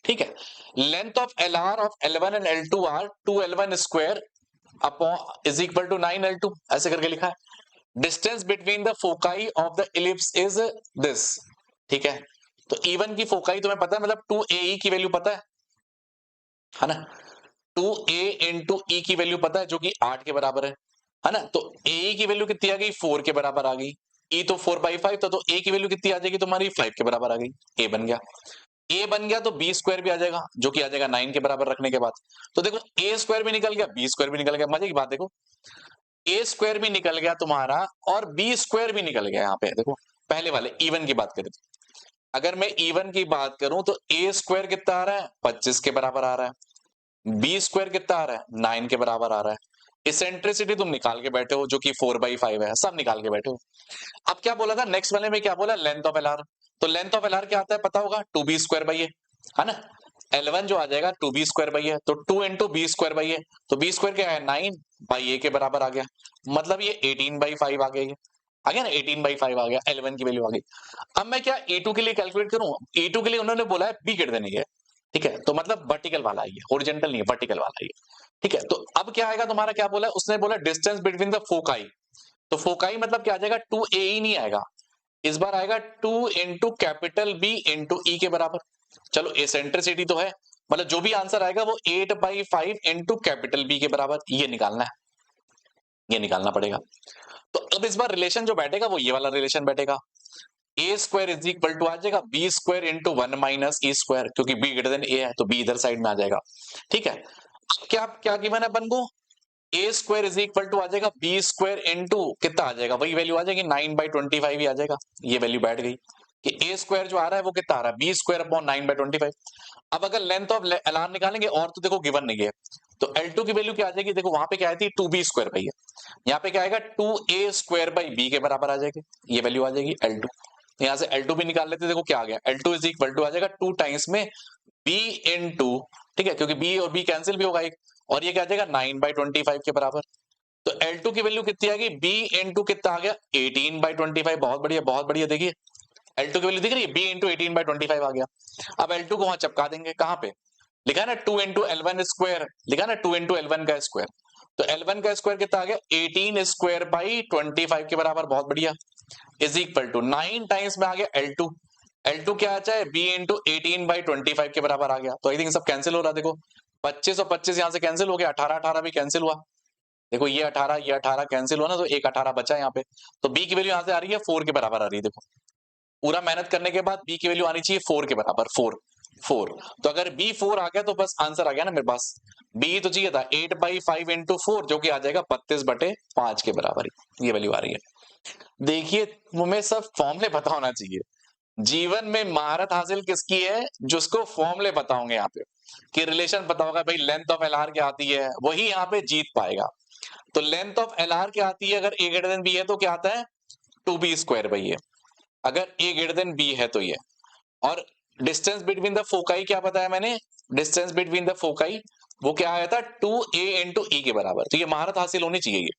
ठीक है। Length of L R of L1 and L2 are 2L1 square upon is equal to 9L2, ऐसे करके लिखा है। Distance between the foci of the ellipse is this, ठीक है। तो E1 की फोकाई तुम्हें पता है, मतलब 2AE की वैल्यू पता है ना, 2A इंटू ई की वैल्यू पता है जो कि 8 के बराबर है ना। तो AE की वैल्यू कितनी आ गई, 4 के बराबर आ गई, E तो 4/5 था, तो A की वैल्यू कितनी आ जाएगी तुम्हारी, 5 के बराबर आ गई, A बन गया। A बन गया तो बी स्क्वायर भी आ जाएगा, जो कि आ जाएगा 9 के बराबर रखने के बाद। तो देखो A स्क्वायर भी निकल गया, बी स्क्वायर भी निकल गया, मजे की बात देखो, A स्क्वायर भी निकल गया तुम्हारा और बी स्क्वायर भी निकल गया। यहाँ पे देखो पहले वाले E1 की बात करें, अगर मैं E1 की बात करूं तो A स्क्वायर कितना आ रहा है, 25 के बराबर आ रहा है, बी स्क्वायर कितना आ रहा है, 9 के बराबर आ रहा है, इसेंट्रिसिटी तुम निकाल के बैठे हो जो कि 4/5 है, सब निकाल के बैठे हो। अब क्या बोला था नेक्स्ट वाले में, क्या बोला, लेंथ ऑफ एलआर, तो लेंथ ऑफ एलआर क्या आता है पता होगा, 2b स्क्वायर बाई ए, है ना। L1 जो आ जाएगा 2b स्क्वायर बाई ए, तो 2 इंटू बी स्क्वायर बाई ए, तो बी स्क्वायर क्या है 9 बाई ए के बराबर आ गया, मतलब ये 18/5 आ गया, आ गया ना, 18/5 आ गया, L1 की वैल्यू आ गई। अब मैं क्या E2 के लिए कैलकुलेट करूं, E2 के लिए उन्होंने बोला है बी ग्रेटर देन ए, ठीक है, तो मतलब वर्टिकल वाला है, हॉरिजॉन्टल नहीं है, वर्टिकल वाला है, ठीक है। तो अब क्या आएगा तुम्हारा, क्या बोला उसने, बोला डिस्टेंस बिटवीन द फोकाई, तो फोकाई मतलब क्या आ जाएगा, 2AE नहीं आएगा, इस बार आएगा 2 इंटू कैपिटल बी इंटू ई के बराबर। चलो एसेंट्रिसिटी तो है, मतलब जो भी आंसर आएगा वो 8/5 इंटू कैपिटल बी के बराबर, ये निकालना है, ये निकालना पड़ेगा। तो अब इस बार रिलेशन जो बैठेगा वो ये वाला रिलेशन बैठेगा, ए स्क्वायर इज इक्वल टू आ जाएगा B square into 1 minus e square, क्योंकि बी ग्रेटर देन ए है तो बी इधर साइड में आ जाएगा, ठीक है। क्या क्या गिवन है अपन को, ए स्क्वायर इज इक्वल टू आ जाएगा बी स्क्वायर इंटू कितना आ जाएगा, वही वैल्यू आ जाएगी 9/25 ही आ जाएगा। ये वैल्यू बैठ गई कि ए स्क्वायर जो आ रहा है वो कितना आ रहा है, बी स्क्वायर अपॉन 9/25। अब अगर लेंथ ऑफ एल आर निकालेंगे, और तो देखो गिवन नहीं है, तो L2 की वैल्यू क्या आ जाएगी, देखो वहां पे क्या आई थी 2b स्क्वायर बाई है, यहाँ पे क्या आएगा 2a स्क्वायर बाई बी के बराबर आ जाएगी, ये वैल्यू आ जाएगी L2। यहां से L2 भी निकाल लेते, देखो क्या आ गया, L2 इज इक्वल टू आ जाएगा 2 टाइम्स में b इंटू, ठीक है, क्योंकि b और b कैंसिल भी होगा एक, और ये क्या आ जाएगा 9/25 के बराबर। तो L2 की वैल्यू कितनी आ गई, b इंटू कितना आ गया 18/25। बहुत बढ़िया बहुत बढ़िया, देखिए L2 की वैल्यू दिख रही है, b इंटू 18/25 आ गया। अब L2 को वहां चिपका देंगे, कहां पे लिखा है ना 2 इंटू L1 स्क्वायर, लिखा ना 2 इंटू L1 का स्क्वायर, तो L1 का स्क्वायर कितना आ गया 18 स्क्वायर बाई 25 के बराबर, बहुत बढ़िया, इज इक्वल टू 9 टाइम्स में आ गया L2। L2 क्या आता है b इंटू 18/25 के बराबर आ गया। तो आई थिंक सब कैंसिल हो रहा है, देखो 25 और 25 यहां से कैंसिल हो गया, 18 18 भी कैंसिल हुआ, देखो ये 18 कैंसिल हुआ ना, तो एक 18 बचा यहाँ पे। तो b की वैल्यू यहां से आ रही है 4 के बराबर आ रही है, देखो पूरा मेहनत करने के बाद b की वैल्यू आनी चाहिए 4 के बराबर, 4 तो अगर b 4 आ गया तो बस आंसर आ गया ना मेरे पास। b तो चाहिए था 8/5 इंटू 4, जो कि आ जाएगा 32/5 के बराबर, ये वैल्यू आ रही है। देखिए तुम्हें सब फॉर्मूले पता होना चाहिए, जीवन में महारत हासिल किसकी है, जिसको फॉर्मूले पता होंगे, यहाँ पे कि रिलेशन पता होगा, भाई लेंथ ऑफ एल आर क्या आती है, वही यहाँ पे जीत पाएगा। तो लेंथ ऑफ एल आर क्या आती है, अगर ए ग्रेटर देन बी है तो क्या आता है 2b स्क्वायर बाई ए, अगर ए ग्रेटर देन बी है तो ये, और डिस्टेंस बिटवीन द फोकाई क्या बताया मैंने, डिस्टेंस बिटवीन द फोकाई वो क्या आया था 2a इंटू ई के बराबर। तो ये महारत हासिल होनी चाहिए, ये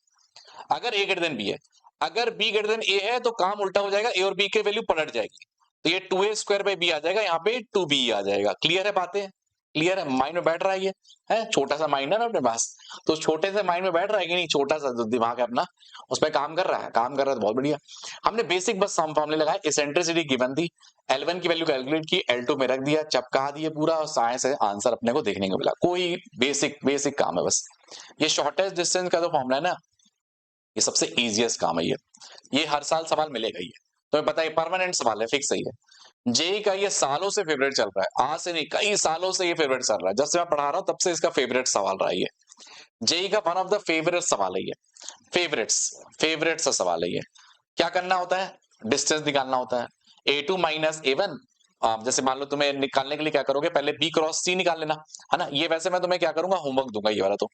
अगर ए ग्रेटर देन बी है, अगर बी ग्रेटर देन ए है तो काम उल्टा हो जाएगा, ए और बी के वैल्यू पलट जाएगी, तो ये 2a स्क्वायर बाई बी आ जाएगा, यहाँ पे 2b आ जाएगा। क्लियर है बातें, क्लियर है, माइंड में बैठ रहा है ये, है छोटा सा माइंड है ना अपने पास, तो छोटे से माइंड में बैठ रहा है कि नहीं, छोटा सा जो दिमाग है अपना उसमें काम कर रहा है, काम कर रहा है, तो बहुत बढ़िया। हमने बेसिक बस सम फॉर्मूले लगाए, इसेंट्रिसिटी गिवन थी, L1 की वैल्यू कैलकुलेट की, L2 में रख दिया, चपका दिए पूरा, और साइंस है आंसर अपने को देखने को मिला। कोई बेसिक बेसिक काम है बस, ये शॉर्टेस्ट डिस्टेंस का जो फॉर्मूला है ना, ये सबसे इजीएस्ट काम है, ये हर साल सवाल मिलेगा, ये तुम्हें पता है परमानेंट सवाल है, फिक्स है ये। जेई का ये सालों से फेवरेट चल रहा है, आज से नहीं कई सालों से ये फेवरेट चल रहा है, जब से मैं पढ़ा रहा हूं तब से इसका फेवरेट सवाल रहा है ये, जेई का वन ऑफ द फेवरेट सवाल है ये, फेवरेट सा सवाल है ये। क्या करना होता है, डिस्टेंस निकालना होता है, A2 माइनस A1, आप जैसे मान लो तुम्हें निकालने के लिए क्या करोगे, पहले B क्रॉस C निकाल लेना, है ना, ये वैसे मैं तुम्हें क्या करूंगा होमवर्क दूंगा ये वाला, तो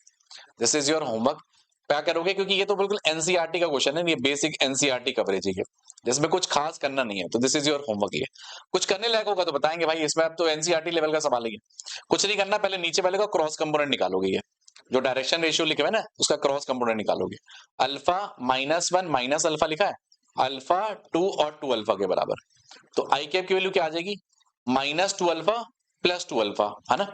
दिस इज योर होमवर्क, क्या करोगे, क्योंकि ये तो बिल्कुल एनसीईआरटी का क्वेश्चन है, ये बेसिक एनसीईआरटी कवरेज है, जिसमें कुछ खास करना नहीं है, तो दिस इज योर होमवर्क। ये कुछ करने लायक होगा तो बताएंगे भाई, इसमें अब तो एनसीईआरटी लेवल का सवाल है, कुछ नहीं करना, पहले नीचे वाले का क्रॉस कंपोनेंट निकालोगे, ये जो डायरेक्शन रेशियो लिखे हुए ना उसका क्रॉस कंपोनेंट निकालोगे, अल्फा -1 माइनस अल्फा लिखा है, अल्फा 2 और 2 अल्फा के बराबर, तो आई कैप की वैल्यू क्या आ जाएगी -2 अल्फा प्लस 2 अल्फा, है ना,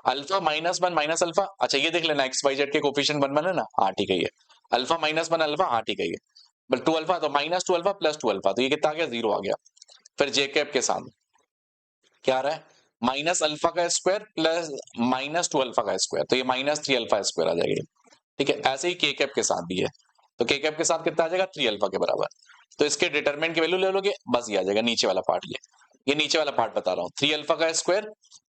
अल्फा -1 माइनस अल्फा, अच्छा ये देख लेना एक्स वाई जेड के कोफिशिएंट 1 1 है ना, हाँ ठीक है, ये अल्फा -1 अल्फा, हाँ ठीक है, ये बल 2 अल्फा, तो -2 अल्फा प्लस 2 अल्फा, तो ये कितना आ गया 0 आ गया। फिर जे कैप के साथ क्या आ रहा है, माइनस अल्फा का स्क्वायर प्लस -2 अल्फा का स्क्वायर, तो ये -3 अल्फा स्क्वायर आ जाएगा, ठीक है। ऐसे ही के कैप के साथ भी है, तो के कैप के साथ कितना आ जाएगा 3 अल्फा के बराबर, तो इसके डिटरमिनेंट की वैल्यू ले लोगे, बस ये आ जाएगा नीचे वाला पार्ट, ये नीचे वाला पार्ट बता रहा हूँ, 3 अल्फा का स्क्वायर,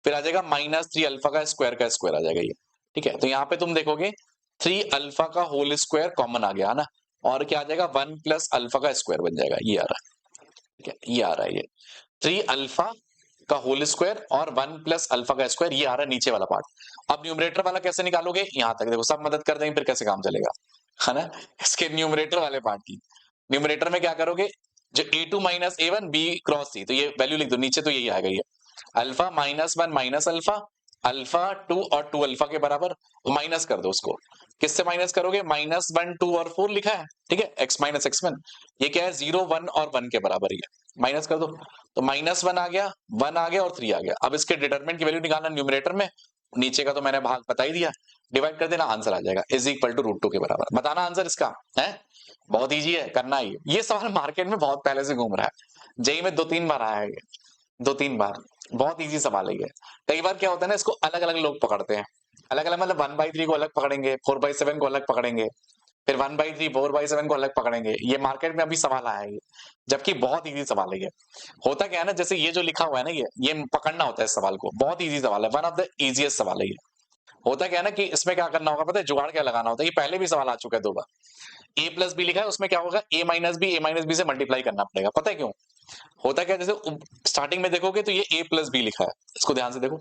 फिर आ जाएगा -3 अल्फा का स्क्वायर आ जाएगा ये, ठीक है। तो यहाँ पे तुम देखोगे 3 अल्फा का होल स्क्वायर कॉमन आ गया, है ना, और क्या आ जाएगा 1 प्लस अल्फा का स्क्वायर बन जाएगा, ये आ रहा है, ठीक है, ये आ रहा है, ये 3 अल्फा का होल स्क्वायर और 1 प्लस अल्फा का स्क्वायर, ये आ रहा है नीचे वाला पार्ट। अब न्यूमरेटर वाला कैसे निकालोगे, यहां तक देखो सब मदद कर देंगे, फिर कैसे काम चलेगा, है ना, इसके न्यूमरेटर वाले पार्ट की, न्यूमरेटर में क्या करोगे, जो A2 minus A1 B cross C, तो ये वैल्यू लिख दो नीचे, तो यही आएगा, ये अल्फा -1 माइनस अल्फा, अल्फा 2 और 2 अल्फा के बराबर, माइनस कर दो उसको, किससे माइनस करोगे, -1 2 और 4 लिखा है, ठीक है, x माइनस x1, ये क्या है 0 1 और 1 के बराबर ही है, माइनस कर दो, तो -1 आ गया, 1 आ गया और 3 आ गया। अब इसके डिटरमिनेंट की वैल्यू निकालना न्यूमरेटर में, नीचे का तो मैंने भाग बता ही दिया, डिवाइड कर देना, आंसर आ जाएगा इज इक्वल टू √2 के बराबर। बताना आंसर इसका है, बहुत इजी है, करना ही, ये सवाल मार्केट में बहुत पहले से घूम रहा है, जेई में 2-3 बार आया है, 2-3 बार, बहुत इजी सवाल है ये। कई बार क्या होता है ना, इसको अलग अलग लोग पकड़ते हैं, अलग अलग मतलब 1/3 को अलग पकड़ेंगे, 4/7 को अलग पकड़ेंगे, फिर 1/3 4/7 को अलग पकड़ेंगे, ये मार्केट में अभी सवाल आया है ये, जबकि बहुत इजी सवाल है ये। होता क्या है ना, जैसे ये जो लिखा हुआ है ना, ये पकड़ना होता है इस सवाल को, बहुत इजी सवाल है, वन ऑफ द इजीएस्ट सवाल है ये, होता क्या है ना कि इसमें क्या करना होगा पता है, जुगाड़ क्या लगाना होता है, ये पहले भी सवाल आ चुका है 2 बार। ए प्लस बी लिखा है, उसमें क्या होगा, ए माइनस बी से मल्टीप्लाई करना पड़ेगा। पता है क्यों होता क्या, जैसे स्टार्टिंग में देखोगे तो ये ए प्लस बी लिखा है, इसको ध्यान से देखो,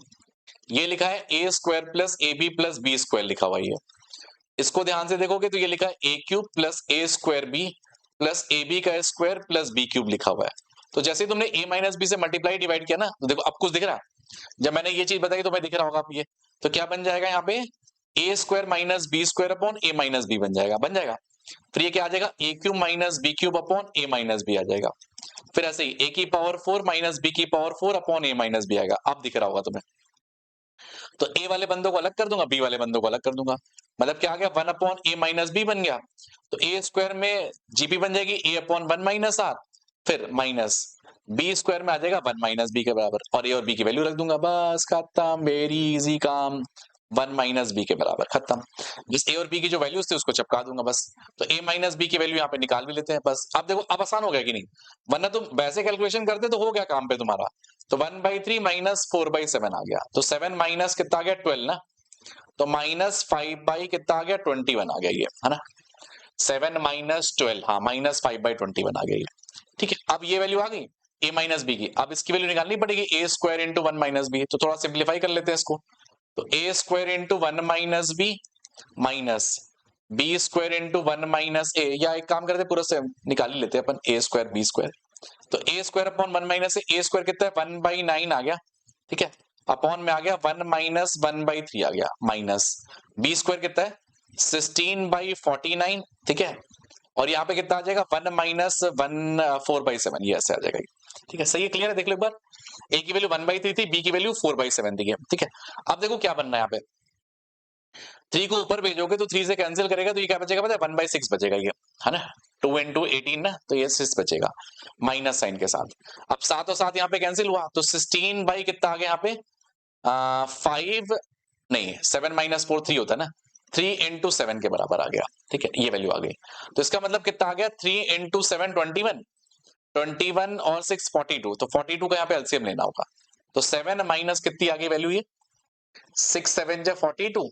ये लिखा है ए square plus a b plus b square लिखा हुआ है। इसको ध्यान से देखोगे तो ये लिखा है a cube plus a square b plus a b का स्क्वायर प्लस बी क्यूब लिखा हुआ है। तो जैसे तुमने ए माइनस बी से मल्टीप्लाई डिवाइड किया ना, तो देखो अब कुछ दिख रहा है, जब मैंने ये चीज बताई तो मैं दिख रहा होगा आप ये, तो क्या बन जाएगा यहाँ पे, a square minus b square upon a minus b बन जाएगा। फिर ये क्या आ जाएगा, a cube minus b cube upon a minus b आ जाएगा। फिर ऐसे ही ए की पावर 4 माइनस बी की power 4 upon a minus b आएगा। अब दिख रहा होगा तुम्हें, तो ए वाले बंदों को अलग कर दूंगा, बी वाले बंदों को अलग कर दूंगा, मतलब क्या आ गया, 1 अपॉन ए माइनस बी बन गया। तो ए स्क्वायर में जीपी बन जाएगी ए अपॉन 1 माइनस आर, फिर माइनस बी स्क्वायर में आ जाएगा 1 माइनस बी के बराबर, और ए और बी की वैल्यू रख दूंगा, बस खत्म, वेरी इजी काम, 1 माइनस बी के बराबर, खत्म। जिस ए और बी की जो वैल्यूज थी उसको चिपका दूंगा बस। तो ए माइनस बी की वैल्यू यहाँ पे निकाल भी लेते हैं बस। अब देखो अब आसान हो गया कि नहीं, वरना तुम वैसे कैलकुलेशन करते तो हो गया काम पे तुम्हारा। तो 1/3 माइनस 4/7 आ गया, तो 7 माइनस कितना आ गया 12 ना, तो माइनस 5 बाई कितना आ गया 21 आ गया ये, है ना, 7 माइनस 12, हाँ माइनस 5/21 आ गया ये। ठीक है, अब ये वैल्यू आ गई ए माइनस बी की, अब इसकी वैल्यू निकालनी पड़ेगी a square into 1 minus b, तो थोड़ा सिंप्लीफाई कर लेते हैं इसको। तो a square into 1 minus b minus b square into 1 minus a, या एक काम करते पूरा से निकाल ही लेते हैं अपन, ए स्क्वायर बी स्क्वायर, तो a square upon 1 minus A square कितना है 1/9 आ गया, ठीक है, अपॉन में आ गया 1 माइनस 1/3 आ गया, माइनस बी स्क्वायर कितना है 16/49, ठीक है, और यहाँ पे कितना आ जाएगा 1 माइनस 4/7, ये ऐसे आ जाएगा, ठीक है, सही है, क्लियर है, देख लो एक बार, ए की वैल्यू 1/3 थी, बी की वैल्यू 4/7 थी, ठीक है। अब देखो क्या बनना है यहाँ पे, 3 को ऊपर भेजोगे तो 3 से कैंसिल करेगा तो ये क्या बचेगा पता है 1/6 बचेगा ये, है ना, 2 इंटू 18 ना, तो ये 6 बचेगा माइनस साइन के साथ। अब 7 और 7 यहाँ पे कैंसिल हुआ, तो 16 बाई कितना आ गया यहाँ पे 5 नहीं 7 माइनस 4 3 होता है ना, 3 इंटू 7 के बराबर आ गया, ठीक है, ये वैल्यू आ गई। तो इसका मतलब कितना आ गया 3 इंटू 7 21 और 6 42, तो 42 का यहाँ पे एलसीएम लेना होगा, तो 7 माइनस कितनी आ गई वैल्यू ये 6 7 जा 42,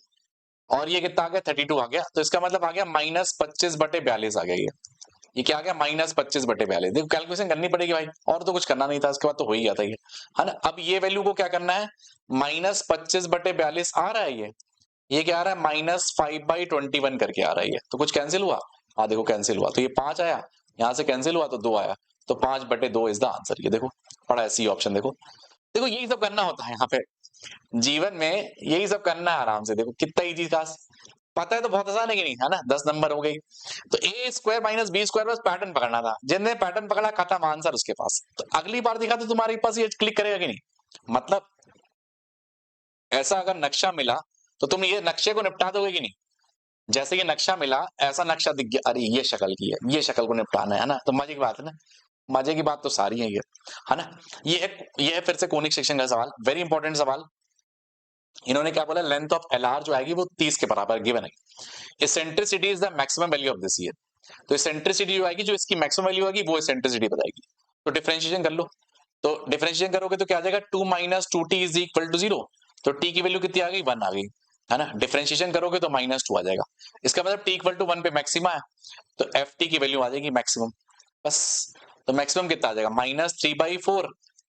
और ये कितना आ गया 32 आ गया, तो इसका मतलब आ गया माइनस 25/42 आ गया ये क्या आ गया माइनस 25/42। देखो कैलकुलेशन करनी पड़ेगी भाई, और तो कुछ करना नहीं था, इसके बाद तो हो ही जाता है है ना। अब ये वैल्यू को क्या करना है, माइनस 25/42 आ रहा है ये क्या आ रहा है माइनस 5/21 करके आ रहा है ये, तो कुछ कैंसिल हुआ, हाँ देखो कैंसिल हुआ, तो ये 5 आया, यहाँ से कैंसिल हुआ तो 2 आया, तो 5/2 इज द आंसर, ये देखो पड़ा है सी ऑप्शन, देखो देखो यही सब करना होता है यहाँ पे जीवन में, यही सब करना है आराम से, देखो कितना इजी था, पता है तो बहुत आसान है कि नहीं, है ना, 10 नंबर हो गई। तो a square minus b square बस पैटर्न पकड़ना था, जिनने पैटर्न पकड़ा खत्म आंसर उसके पास, तो अगली बार दिखा तो तुम्हारे पास ये क्लिक करेगा कि नहीं, मतलब ऐसा अगर नक्शा मिला तो तुम ये नक्शे को निपटा दोगे कि नहीं, जैसे ये नक्शा मिला ऐसा नक्शा दिख गया, अरे ये शक्ल की है, ये शक्ल को निपटाना है ना, तो मजे की बात है ना, मजे की बात तो सारी है ये, है ना। ये है फिर से कोनिक सेक्शन का सवाल, वेरी इंपॉर्टेंट सवाल। इन्होंने क्या बोला, लेंथ ऑफ एलआर जो आएगी वो 30 के बराबर गिवन है, eccentricity is the maximum value of this year, तो इसेंट्रिसिटी जो आएगी, जो इसकी मैक्सिमम वैल्यू आएगी वो इसेंट्रिसिटी बताएगी। तो डिफरेंशिएशन कर लो, तो डिफरेंशिएशन करोगे तो क्या आ जाएगा 2 minus 2t is equal to 0, तो t की वैल्यू कितनी आ गई 1 आ गई, है ना, डिफरेंशिएशन करोगे तो -2 आ जाएगा, इसका मतलब t इक्वल टू 1 पे मैक्सिमा है, तो ft की वैल्यू आ जाएगी मैक्सिमम, बस। तो मैक्सिमम कितना आ जाएगा -3/4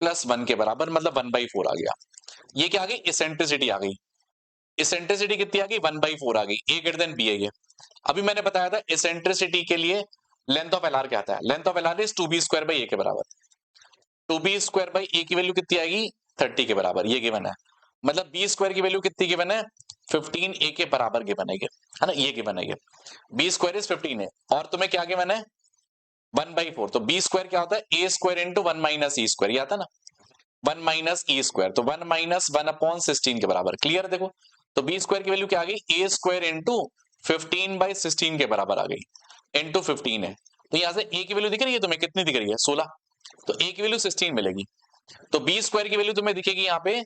प्लस 1 के बराबर, मतलब 1/4 आ गया। ये क्या आ गई इसेंट्रिसिटी आ गई, इसेंट्रिसिटी कितनी आ गई 1/4 आ गई, ए ग्रेटर देन बी है ये। अभी मैंने बताया था इसेंट्रिसिटी के लिए लेंथ ऑफ एलआर क्या आता है, length of LR is 2b² के बराबर, 2b² की वैल्यू कितनी आएगी 30 के बराबर, ये गिवन है, मतलब b² की वैल्यू कितनी गिवन है 15a के बराबर गिवन है ये, है ना, ये गिवन है ये, b² इज 15 है, और तुम्हें क्या गिवन है 1/4, तो b² क्या होता है a² इंटू 1 माइनस e², ये आता ना 1 माइनस e², तो 1 माइनस 1/16 के बराबर, क्लियर, देखो तो b² की वैल्यू क्या आ गई a² इंटू 15/16 के बराबर आ गई, इंटू 15 है, तो यहां से a की वैल्यू दिख रही है तुम्हें, कितनी दिख रही है 16, तो a की वैल्यू 16 मिलेगी, तो b² की वैल्यू तुम्हें दिखेगी यहाँ पे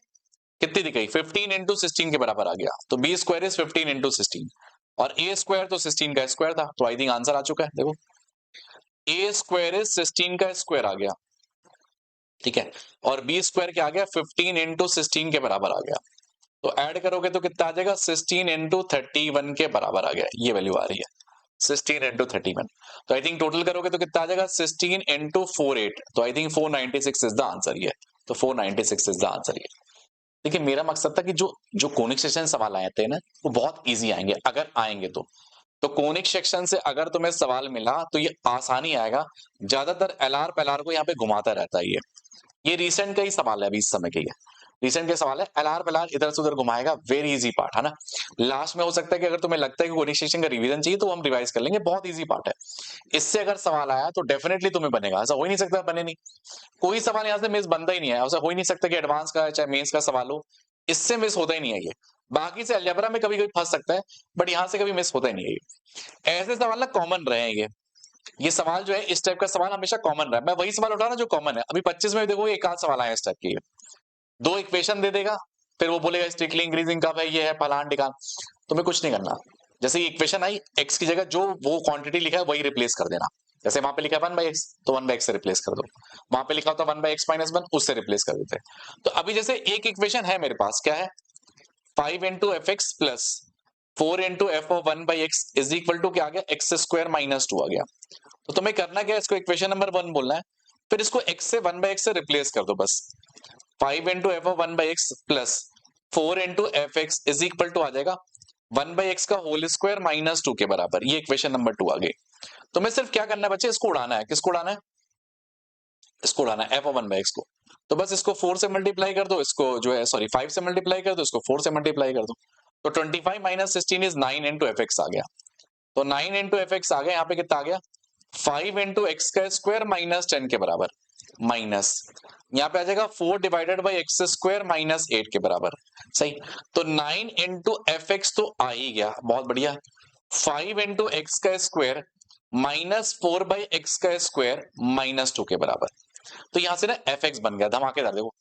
कितनी दिख गई 15 इंटू 16 के बराबर आ गया, तो b² इज 15 इंटू 16, और a² तो 16 का स्क्वायर था, तो आई थिंक आंसर आ चुका है, देखो a² इज 16 का स्क्वायर आ गया, ठीक है, और b² क्या आ गया 15 इंटू 16 के बराबर आ गया, तो ऐड करोगे तो कितना आ जाएगा 16 इंटू 31 के बराबर आ गया, ये वैल्यू आ रही है 16 इंटू 31। तो आई थिंक टोटल करोगे तो कितना आ जाएगा 16 इंटू 48, तो I think 496 is the answer. ये तो 496 इज द आंसर। ये देखिए मेरा मकसद था कि जो जो कोनिक सेक्शन सवाल आए थे ना वो बहुत इजी आएंगे अगर आएंगे तो कोनिक सेक्शन से अगर तुम्हें सवाल मिला तो ये आसानी आएगा। ज्यादातर एलआर पेलार को यहाँ पे घुमाता रहता है ये रिसेंट का ही सवाल है, अभी इस समय के ये रिसेंट के सवाल है। एलआर पेलार इधर से उधर घुमाएगा, वेरी इजी पार्ट है ना। लास्ट में हो सकता है कि अगर तुम्हें लगता है कि कोनिक सेक्शन का रिवीजन चाहिए तो हम रिवाइज कर लेंगे, बहुत इजी पार्ट है। इससे अगर सवाल आया तो डेफिनेटली तुम्हें बनेगा, ऐसा हो ही नहीं सकता बने नहीं। कोई सवाल यहाँ से मिस बनता ही नहीं है, ऐसा हो ही नहीं सकता कि एडवांस का चाहे मेंस का सवाल हो, इससे मिस होता ही नहीं है ये। बाकी से अलजेब्रा में कभी कभी फंस सकता है, बट यहाँ से कभी मिस होता ही नहीं है ये। ऐसे सवाल ना कॉमन रहे हैं ये सवाल जो है इस टाइप का सवाल हमेशा कॉमन रहा है। मैं वही सवाल उठा रहा जो कॉमन है। अभी 25 में देखो एक आध सवाल आया इस टाइप के, दो इक्वेशन दे देगा, फिर वो बोलेगा स्ट्रिक्टली इंक्रीजिंग कब है, ये है फलान ढिकान। तुम्हें कुछ नहीं करना, जैसे इक्वेशन आई एक्स की जगह जो वो क्वांटिटी लिखा है वही रिप्लेस कर देना। जैसे वहां पे लिखा है 1/x तो 1/x से रिप्लेस कर दो, वहां पे लिखा होता 1/x-1 उससे रिप्लेस कर देते। तो अभी जैसे एक इक्वेशन है मेरे पास, क्या है 5 into f x plus 4 into f of 1/x is equal to क्या आ गया एक्स स्क्वायर माइनस 2 आ गया। तो तुम्हें करना क्या है, इसको इक्वेशन नंबर 1 बोलना है, फिर इसको x से 1/x से रिप्लेस कर दो बस। 5 into f of 1/x plus 4 into f x is equal to आ जाएगा 1/x का होल स्क्वायर माइनस 2 के बराबर। ये इक्वेशन नंबर 2 आ गई। तो मैं सिर्फ क्या करना है बच्चे, इसको उड़ाना है। किसको उड़ाना है, इसको उड़ाना है एफ ऑफ 1/x को। तो बस इसको 4 से मल्टीप्लाई कर दो, इसको जो है सॉरी 5 से मल्टीप्लाई कर दो, इसको 4 से मल्टीप्लाई कर दो। तो 25 minus 16 is 9 into f x आ गया। तो 9 इंटू एफ एक्स आ गया, यहाँ पे कितना आ गया 5 इंटू एक्स का स्क्वायर माइनस 10 के बराबर, माइनस यहाँ पे आ जाएगा 4 divided by x square minus 8 के बराबर। सही, तो 9 इंटू एफ एक्स तो आ ही गया, बहुत बढ़िया। 5 इंटू एक्स का स्क्वायर माइनस 4 बाई एक्स का स्क्वायर माइनस 2 के बराबर। तो यहां से ना एफ एक्स बन गया धमाकेदार, देखो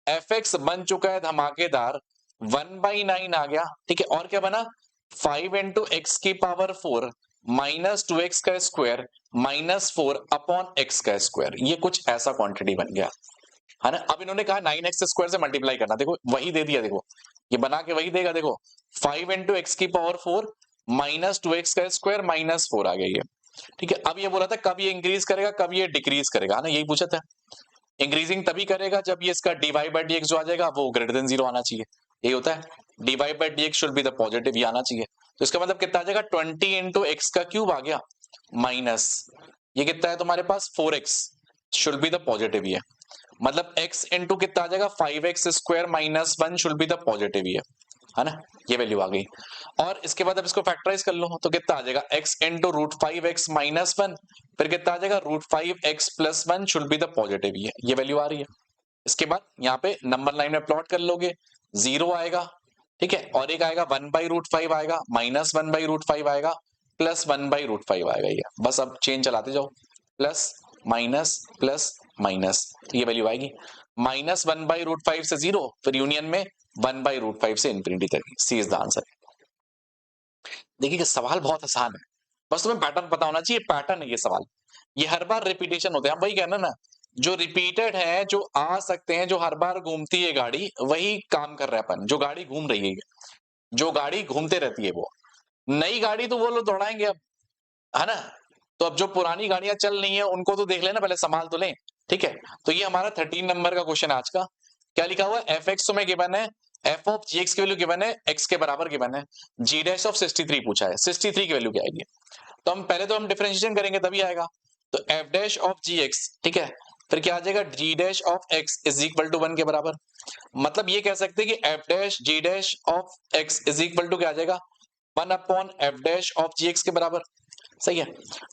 एफ एक्स बन चुका है धमाकेदार, 1/9 आ गया। ठीक है, और क्या बना 5 इंटू एक्स की पावर 4 माइनस 2x का स्क्वायर माइनस 4 अपॉन एक्स का स्क्वायर। ये कुछ ऐसा क्वांटिटी बन गया है ना। अब इन्होंने कहा 9x स्क्वायर से मल्टीप्लाई करना, देखो वही दे दिया, देखो ये बना के वही देगा। देखो 5 इंटू एक्स की पावर 4 माइनस 2x का स्क्वायर माइनस 4 आ गया ये। ठीक है, अब ये बोला था कब ये इंक्रीज करेगा कब ये डिक्रीज करेगा, है ना, यही पूछा था। इंक्रीजिंग तभी करेगा जब ये इसका dy बाई dx जो आ जाएगा वो ग्रेटर देन 0 आना चाहिए, यही होता है। dy by dx should be the positive, ये आना चाहिए। तो इसका मतलब कितना आ जाएगा 20 इंटू एक्स का क्यूब आ गया माइनस ये कितना है तुम्हारे पास 4x should be the positive, ये मतलब x इंटू कितना आ जाएगा 5x square minus 1 should be the positive, ये है ना, ये वैल्यू आ गई। और इसके बाद अब इसको फैक्टराइज कर लो तो कितना आ जाएगा x into root 5x minus 1, फिर कितना आ जाएगा root 5x plus 1 should be the positive, ये वैल्यू आ रही है। इसके बाद यहाँ पे नंबर लाइन में प्लॉट कर लोगे, 0 आएगा, ठीक है, और एक आएगा 1/√5 आएगा, माइनस 1/√5 आएगा, प्लस 1/√5 आएगा। ये बस अब चेन चलाते जाओ, प्लस माइनस, तो ये वैल्यू आएगी माइनस 1/√5 से 0, फिर यूनियन में 1/√5 से इंफिनिटी तक। सी इज द आंसर। देखिए कि सवाल बहुत आसान है, बस तुम्हें पैटर्न पता होना चाहिए। पैटर्न है ये सवाल, ये हर बार रिपीटेशन होते हैं। हम वही कहना ना, जो रिपीटेड है, जो आ सकते हैं, जो हर बार घूमती है गाड़ी, वही काम कर रहा है अपन। जो गाड़ी घूम रही है, जो गाड़ी घूमते रहती है, वो नई गाड़ी तो वो लोग दौड़ाएंगे अब, है ना। तो अब जो पुरानी गाड़ियां चल रही हैं उनको तो देख लेना, पहले संभाल तो लें। ठीक है, तो ये हमारा 13 नंबर का क्वेश्चन आज का। क्या लिखा हुआ है, एफ एक्स तुम्हें गिवन है, एफ ऑफ जी एक्स की वैल्यू गिवन है, एक्स के बराबर गिवन है, जी डैश ऑफ 63 पूछा है, 63 की वैल्यू क्या आएगी। तो हम पहले तो हम डिफरेंशिएशन करेंगे तभी आएगा। तो f dash of g x, ठीक है, फिर क्या आ जाएगा g dash of x is equal to 1 के बराबर। मतलब ये कह सकते हैं कि f dash g dash of x is equal to क्या आ जाएगा 1 upon f dash of g x के बराबर। सही है,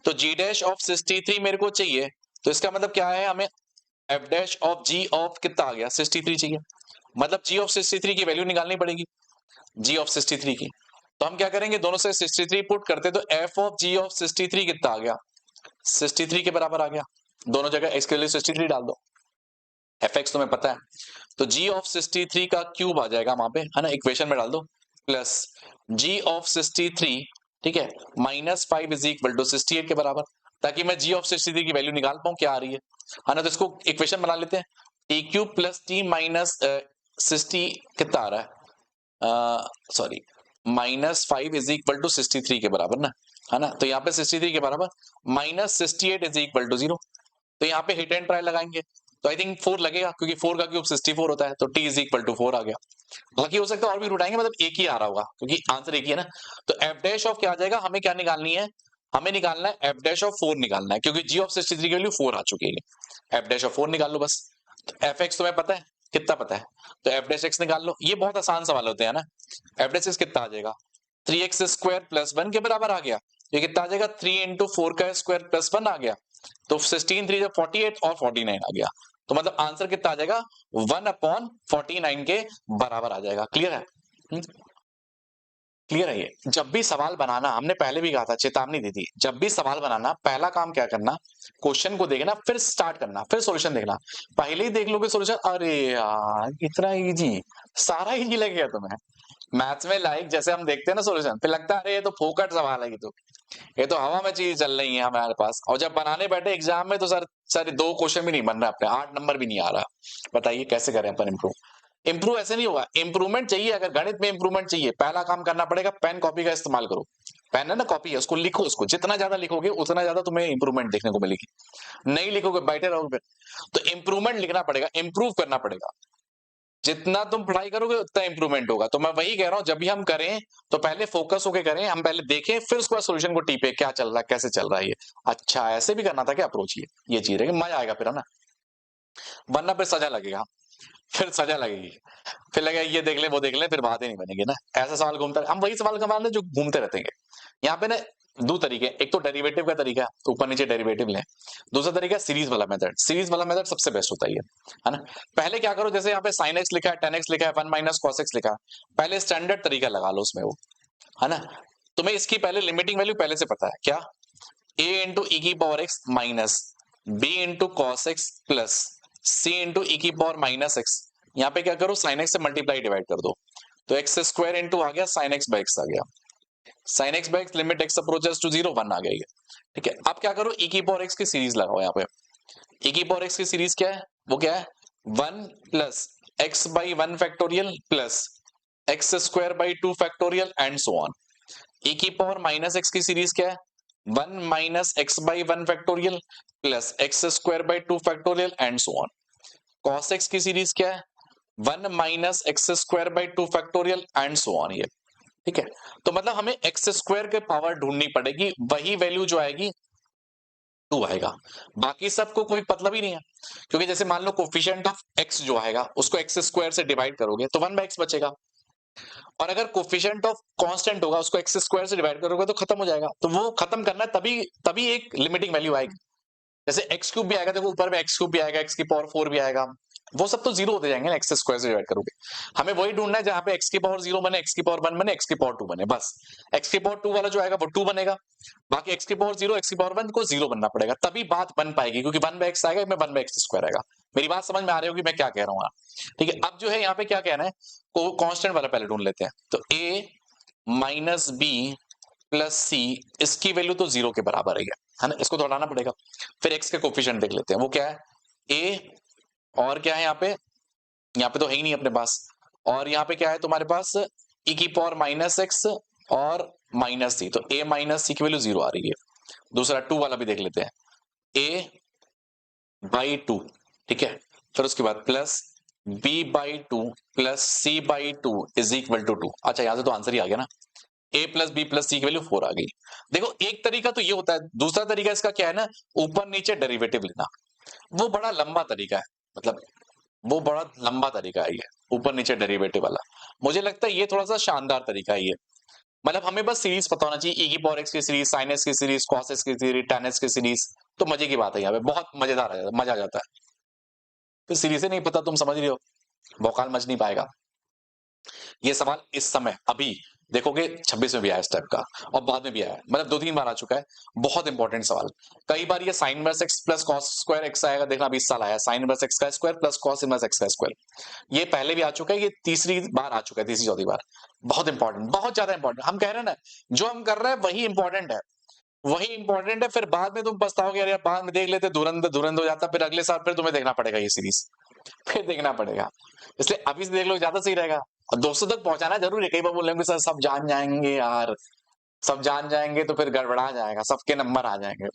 तो जी डैश ऑफ 63 मेरे को चाहिए, तो इसका मतलब क्या है, हमें f dash of g of कितना आ गया 63 चाहिए। मतलब जी ऑफ 63 की वैल्यू निकालनी पड़ेगी, जी ऑफ 63 की। तो हम क्या करेंगे, दोनों से 63 पुट करते, तो एफ ऑफ जी ऑफ 63 कितना आ गया 63 के बराबर आ गया। दोनों जगह एक्स के लिए 63 डाल दो, एफ एक्स तुम्हें पता है, तो जी ऑफ 63 का क्यूब आ जाएगा वहां पे, है ना, इक्वेशन में डाल दो, प्लस जी ऑफ 63, ठीक है, माइनस 5 इज इक्वल टू 68 के बराबर, ताकि मैं जी ऑफ 63 की वैल्यू निकाल पाऊं क्या आ रही है ना। तो इसको इक्वेशन बना लेते हैं, T cube plus T minus 60 कितना आ रहा है सॉरी -5 इज इक्वल टू 63 के बराबर ना, है ना। तो यहाँ पे 63 के बराबर -68 इज इक्वल टू 0। तो यहाँ पे हिट एंड ट्राई लगाएंगे तो आई थिंक 4 लगेगा, क्योंकि 4 का क्यूब 64 होता है, तो t इज इक्वल टू 4 आ गया। बाकी हो सकता है और भी रूट आएंगे, मतलब एक ही आ रहा होगा क्योंकि आंसर एक ही है ना। तो f डैश ऑफ क्या आ जाएगा, हमें क्या निकालनी है, हमें निकालना है f डैश ऑफ 4 निकालना है, क्योंकि g ऑफ 63 की वैल्यू 4 आ चुकी है। f डैश ऑफ 4 निकाल लो बस। तो fx तुम्हें पता है, कितना पता है, तो f डैश x निकाल लो। ये बहुत आसान सवाल होते हैं ना। f डैश x कितना आ जाएगा, 3x स्क्वायर प्लस 1 के बराबर आ गया। ये कितना आ जाएगा, 3 इंटू 4 का स्क्वायर प्लस 1 आ गया। तो 16 3 48 और 49 आ गया। तो मतलब आंसर कितना आ जाएगा, 1/49 के बराबर आ जाएगा। क्लियर है, क्लियर है। ये जब भी सवाल बनाना, हमने पहले भी कहा था, चेतावनी दी थी, जब भी सवाल बनाना पहला काम क्या करना, क्वेश्चन को देखना, फिर स्टार्ट करना, फिर सॉल्यूशन देखना। पहले ही देख लोगे सॉल्यूशन, अरे यार इतना इजी, सारा इजी लगेगा तुम्हें। मैथ्स में लाइक जैसे हम देखते हैं ना सॉल्यूशन, फिर लगता है अरे ये तो फोकट सवाल है, ये तो हवा में चीज चल रही है हमारे पास। और जब बनाने बैठे एग्जाम में तो सर 2 क्वेश्चन भी नहीं बन रहा, अपने 8 नंबर भी नहीं आ रहा। बताइए कैसे करें अपन इम्प्रूव। इम्प्रूव ऐसे नहीं होगा, इम्प्रूवमेंट चाहिए, अगर गणित में इम्प्रूवमेंट चाहिए, पहला काम करना पड़ेगा पेन कॉपी का इस्तेमाल करो। पेन है ना, कॉपी है, उसको लिखो, उसको जितना ज्यादा लिखोगे उतना ज्यादा तुम्हें इंप्रूवमेंट देखने को मिलेगी। नहीं लिखोगे बैठे रहोगे, तो इंप्रूवमेंट लिखना पड़ेगा, इंप्रूव करना पड़ेगा। जितना तुम पढ़ाई करोगे उतना इंप्रूवमेंट होगा। तो मैं वही कह रहा हूं, जब भी हम करें तो पहले फोकस होके करें, हम पहले देखें, फिर उसके बाद सॉल्यूशन को टीपे, क्या चल रहा है, कैसे चल रहा है ये। अच्छा ऐसे भी करना था क्या अप्रोच, ये चीज है, मजा आएगा फिर, है ना। वरना फिर सजा लगेगा, फिर सजा लगेगी, फिर लगेगा ये देख ले वो देख ले, फिर बातें नहीं बनेगी ना। ऐसा सवाल घूमता, हम वही सवाल कमाने जो घूमते रहते हैं। यहाँ पे ना 2 तरीके, एक तो डेरिवेटिव का तरीका, ऊपर नीचे डेरिवेटिव लें। दूसरा तरीका सीरीज वाला मेथड। सीरीज वाला मेथड सबसे बेस्ट होता है ना। पहले क्या करो, जैसे यहाँ पे sin x लिखा है, tan x लिखा है, 1 माइनस cos x लिखा है, पहले स्टैंडर्ड तरीका लगा लो उसमें, वो है ना। तुम्हें इसकी पहले लिमिटिंग वैल्यू पहले से पता है क्या, a इंटू ई की power x minus b into cos x plus c into e की पावर माइनस एक्स। यहाँ पे क्या करो, sin x से मल्टीप्लाई डिवाइड कर दो, तो एक्स स्क्वायर इंटू आ गया sin x बाई एक्स आ गया। sin x by x limit x approaches to 0 1 आ गई है। ठीक है, अब क्या करो, e की पावर x की सीरीज लगाओ। यहाँ पे e की पावर x की सीरीज क्या है, वो क्या है, 1 plus x by 1 factorial plus x square by 2 factorial and so on. e की पावर माइनस x की सीरीज क्या है, 1 minus x by 1 factorial plus x square by 2 factorial and so on. cos x की series क्या है, 1 minus x square by 2 factorial and so on. ये ठीक है, तो मतलब हमें एक्स स्क्वायर के पावर ढूंढनी पड़ेगी, वही वैल्यू जो आएगी 2 आएगा। बाकी सबको कोई मतलब ही नहीं है, क्योंकि जैसे मान लो कोफिशिएंट ऑफ x जो आएगा उसको एक्स स्क्वायर से डिवाइड करोगे तो 1/x बचेगा, और अगर कोफिशिएंट ऑफ कांस्टेंट होगा उसको एक्स स्क्वायर से डिवाइड करोगे तो खत्म हो जाएगा। तो वो खत्म करना है, तभी तभी एक लिमिटिंग वैल्यू आएगी। जैसे एक्स क्यूब भी आएगा, देखो ऊपर में एक्स क्यूब भी आएगा, एक्स की पावर 4 भी आएगा, वो सब तो जीरो होते जाएंगे ना एक्स स्क्वायर से डिवाइड करोगे। हमें वही ढूंढना है जहां पे एक्स की पावर 0 बने, एक्स की पावर 1 बने, एक्स की पावर 2 बने, बस। एक्स की पावर 2 वाला जो आएगा वो 2 बनेगा, बाकी एक्स की पावर 0 एक्स की पावर 1 को 0 बनना पड़ेगा, तभी बात बन पाएगी, क्योंकि 1/x आएगा, इसमें 1/x स्क्वायर आएगा। मेरी बात समझ में आ रही होगी मैं क्या कह रहा हूँ। ठीक है, अब जो है यहाँ पे क्या कहना है, कांस्टेंट वाला पहले ढूंढ लेते हैं। तो a माइनस बी प्लस सी, इसकी वैल्यू तो 0 के बराबर है ना, इसको दौड़ाना पड़ेगा। फिर x के कोफिशिएंट देख लेते हैं, वो क्या है, a और क्या है यहाँ पे तो है ही नहीं अपने पास, और यहाँ पे क्या है तुम्हारे पास, e की पावर माइनस एक्स और माइनस सी, तो a माइनस सी की वैल्यू 0 आ रही है। दूसरा 2 वाला भी देख लेते हैं, a बाई 2, ठीक है, फिर उसके बाद plus b by 2 plus c by 2 is equal to 2। अच्छा यहां से तो आंसर ही आ गया ना, a प्लस बी प्लस सी की वैल्यू 4 आ गई। देखो एक तरीका तो ये होता है, दूसरा तरीका इसका क्या है ना, ऊपर नीचे डेरिवेटिव लेना, वो बड़ा लंबा तरीका है, मतलब वो बड़ा लंबा तरीका है ये ऊपर नीचे डेरिवेटिव वाला। मुझे लगता है ये थोड़ा सा शानदार तरीका है ये, मतलब हमें बस सीरीज पता होना चाहिए, e की पावर x की सीरीज, sin x की सीरीज, cos x की सीरीज, tan x की सीरीज, तो मजे की बात है, यहाँ पे बहुत मजेदार है, मजा आ जाता है। तो सीरीज नहीं पता, तुम समझ रही हो, भौकाल मच नहीं पाएगा। ये सवाल इस समय अभी देखोगे 26 में भी आया इस टाइप का, और बाद में भी आया, मतलब 2-3 बार आ चुका है, बहुत इंपॉर्टेंट सवाल। कई बार ये sine inverse x plus cos square x आएगा, देखना अभी इस साल आया साइन इनवर्स x का square plus cos inverse x का स्क्वायर, ये पहले भी आ चुका है, ये तीसरी बार आ चुका है, तीसरी चौथी बार। बहुत इंपॉर्टेंट, बहुत ज्यादा इंपॉर्टेंट, हम कह रहे हैं ना जो हम कर रहे हैं वही इंपॉर्टेंट है, वही इंपॉर्टेंट है। फिर बाद में तुम पछताओगे, यार बाद में देख लेते, धुरंध हो जाता, फिर अगले साल फिर तुम्हें देखना पड़ेगा ये सीरीज, फिर देखना पड़ेगा, इसलिए अभी से देख लो ज्यादा सही रहेगा। और दोस्तों तक पहुंचाना जरूरी है। कई बार बोलेंगे सर सब जान जाएंगे यार, सब जान जाएंगे तो फिर गड़बड़ा जाएगा, सबके नंबर आ जाएंगे।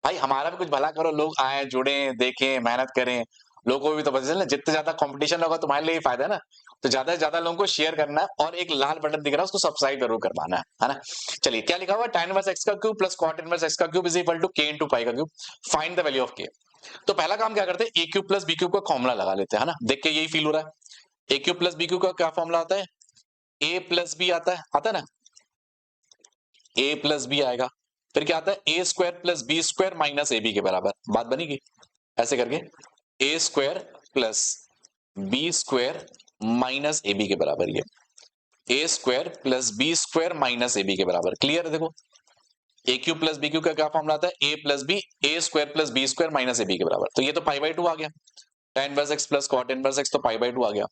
भाई हमारा भी कुछ भला करो, लोग आए, जुड़े, देखें, मेहनत करें, लोगों को भी तो पता चले। जितने ज्यादा कंपटीशन होगा तुम्हारे लिए ही फायदा है ना। तो ज्यादा से ज्यादा लोगों को शेयर करना है और एक लाल बटन दिख रहा है उसको सब्सक्राइब जरूर करवाना है ना। चलिए क्या लिखा हुआ है, tan इनवर्स x का cube plus cot inverse x का cube is equal to k into pi का cube, find the value of k। तो पहला काम क्या करते हैं, a cube plus b cube का फॉर्मूला लगा लेते हैं, है ना। देख के यही फील हो रहा है, a cube plus b cube का क्या फॉर्मूला आता है, a प्लस b आता है ना, a प्लस b आएगा, फिर क्या आता है a square plus b square minus a b के बराबर, बात बनेगी ऐसे करके, a square plus b square minus a b के बराबर, ये a square plus b square minus a b के बराबर। क्लियर है, देखो a cube plus b cube का क्या फॉर्मूला आता है, a plus b, a square plus b square minus a b के बराबर। तो ये तो पाई बाई 2 आ गया, tan inverse x plus cot inverse x तो पाई बाई 2 आ गया।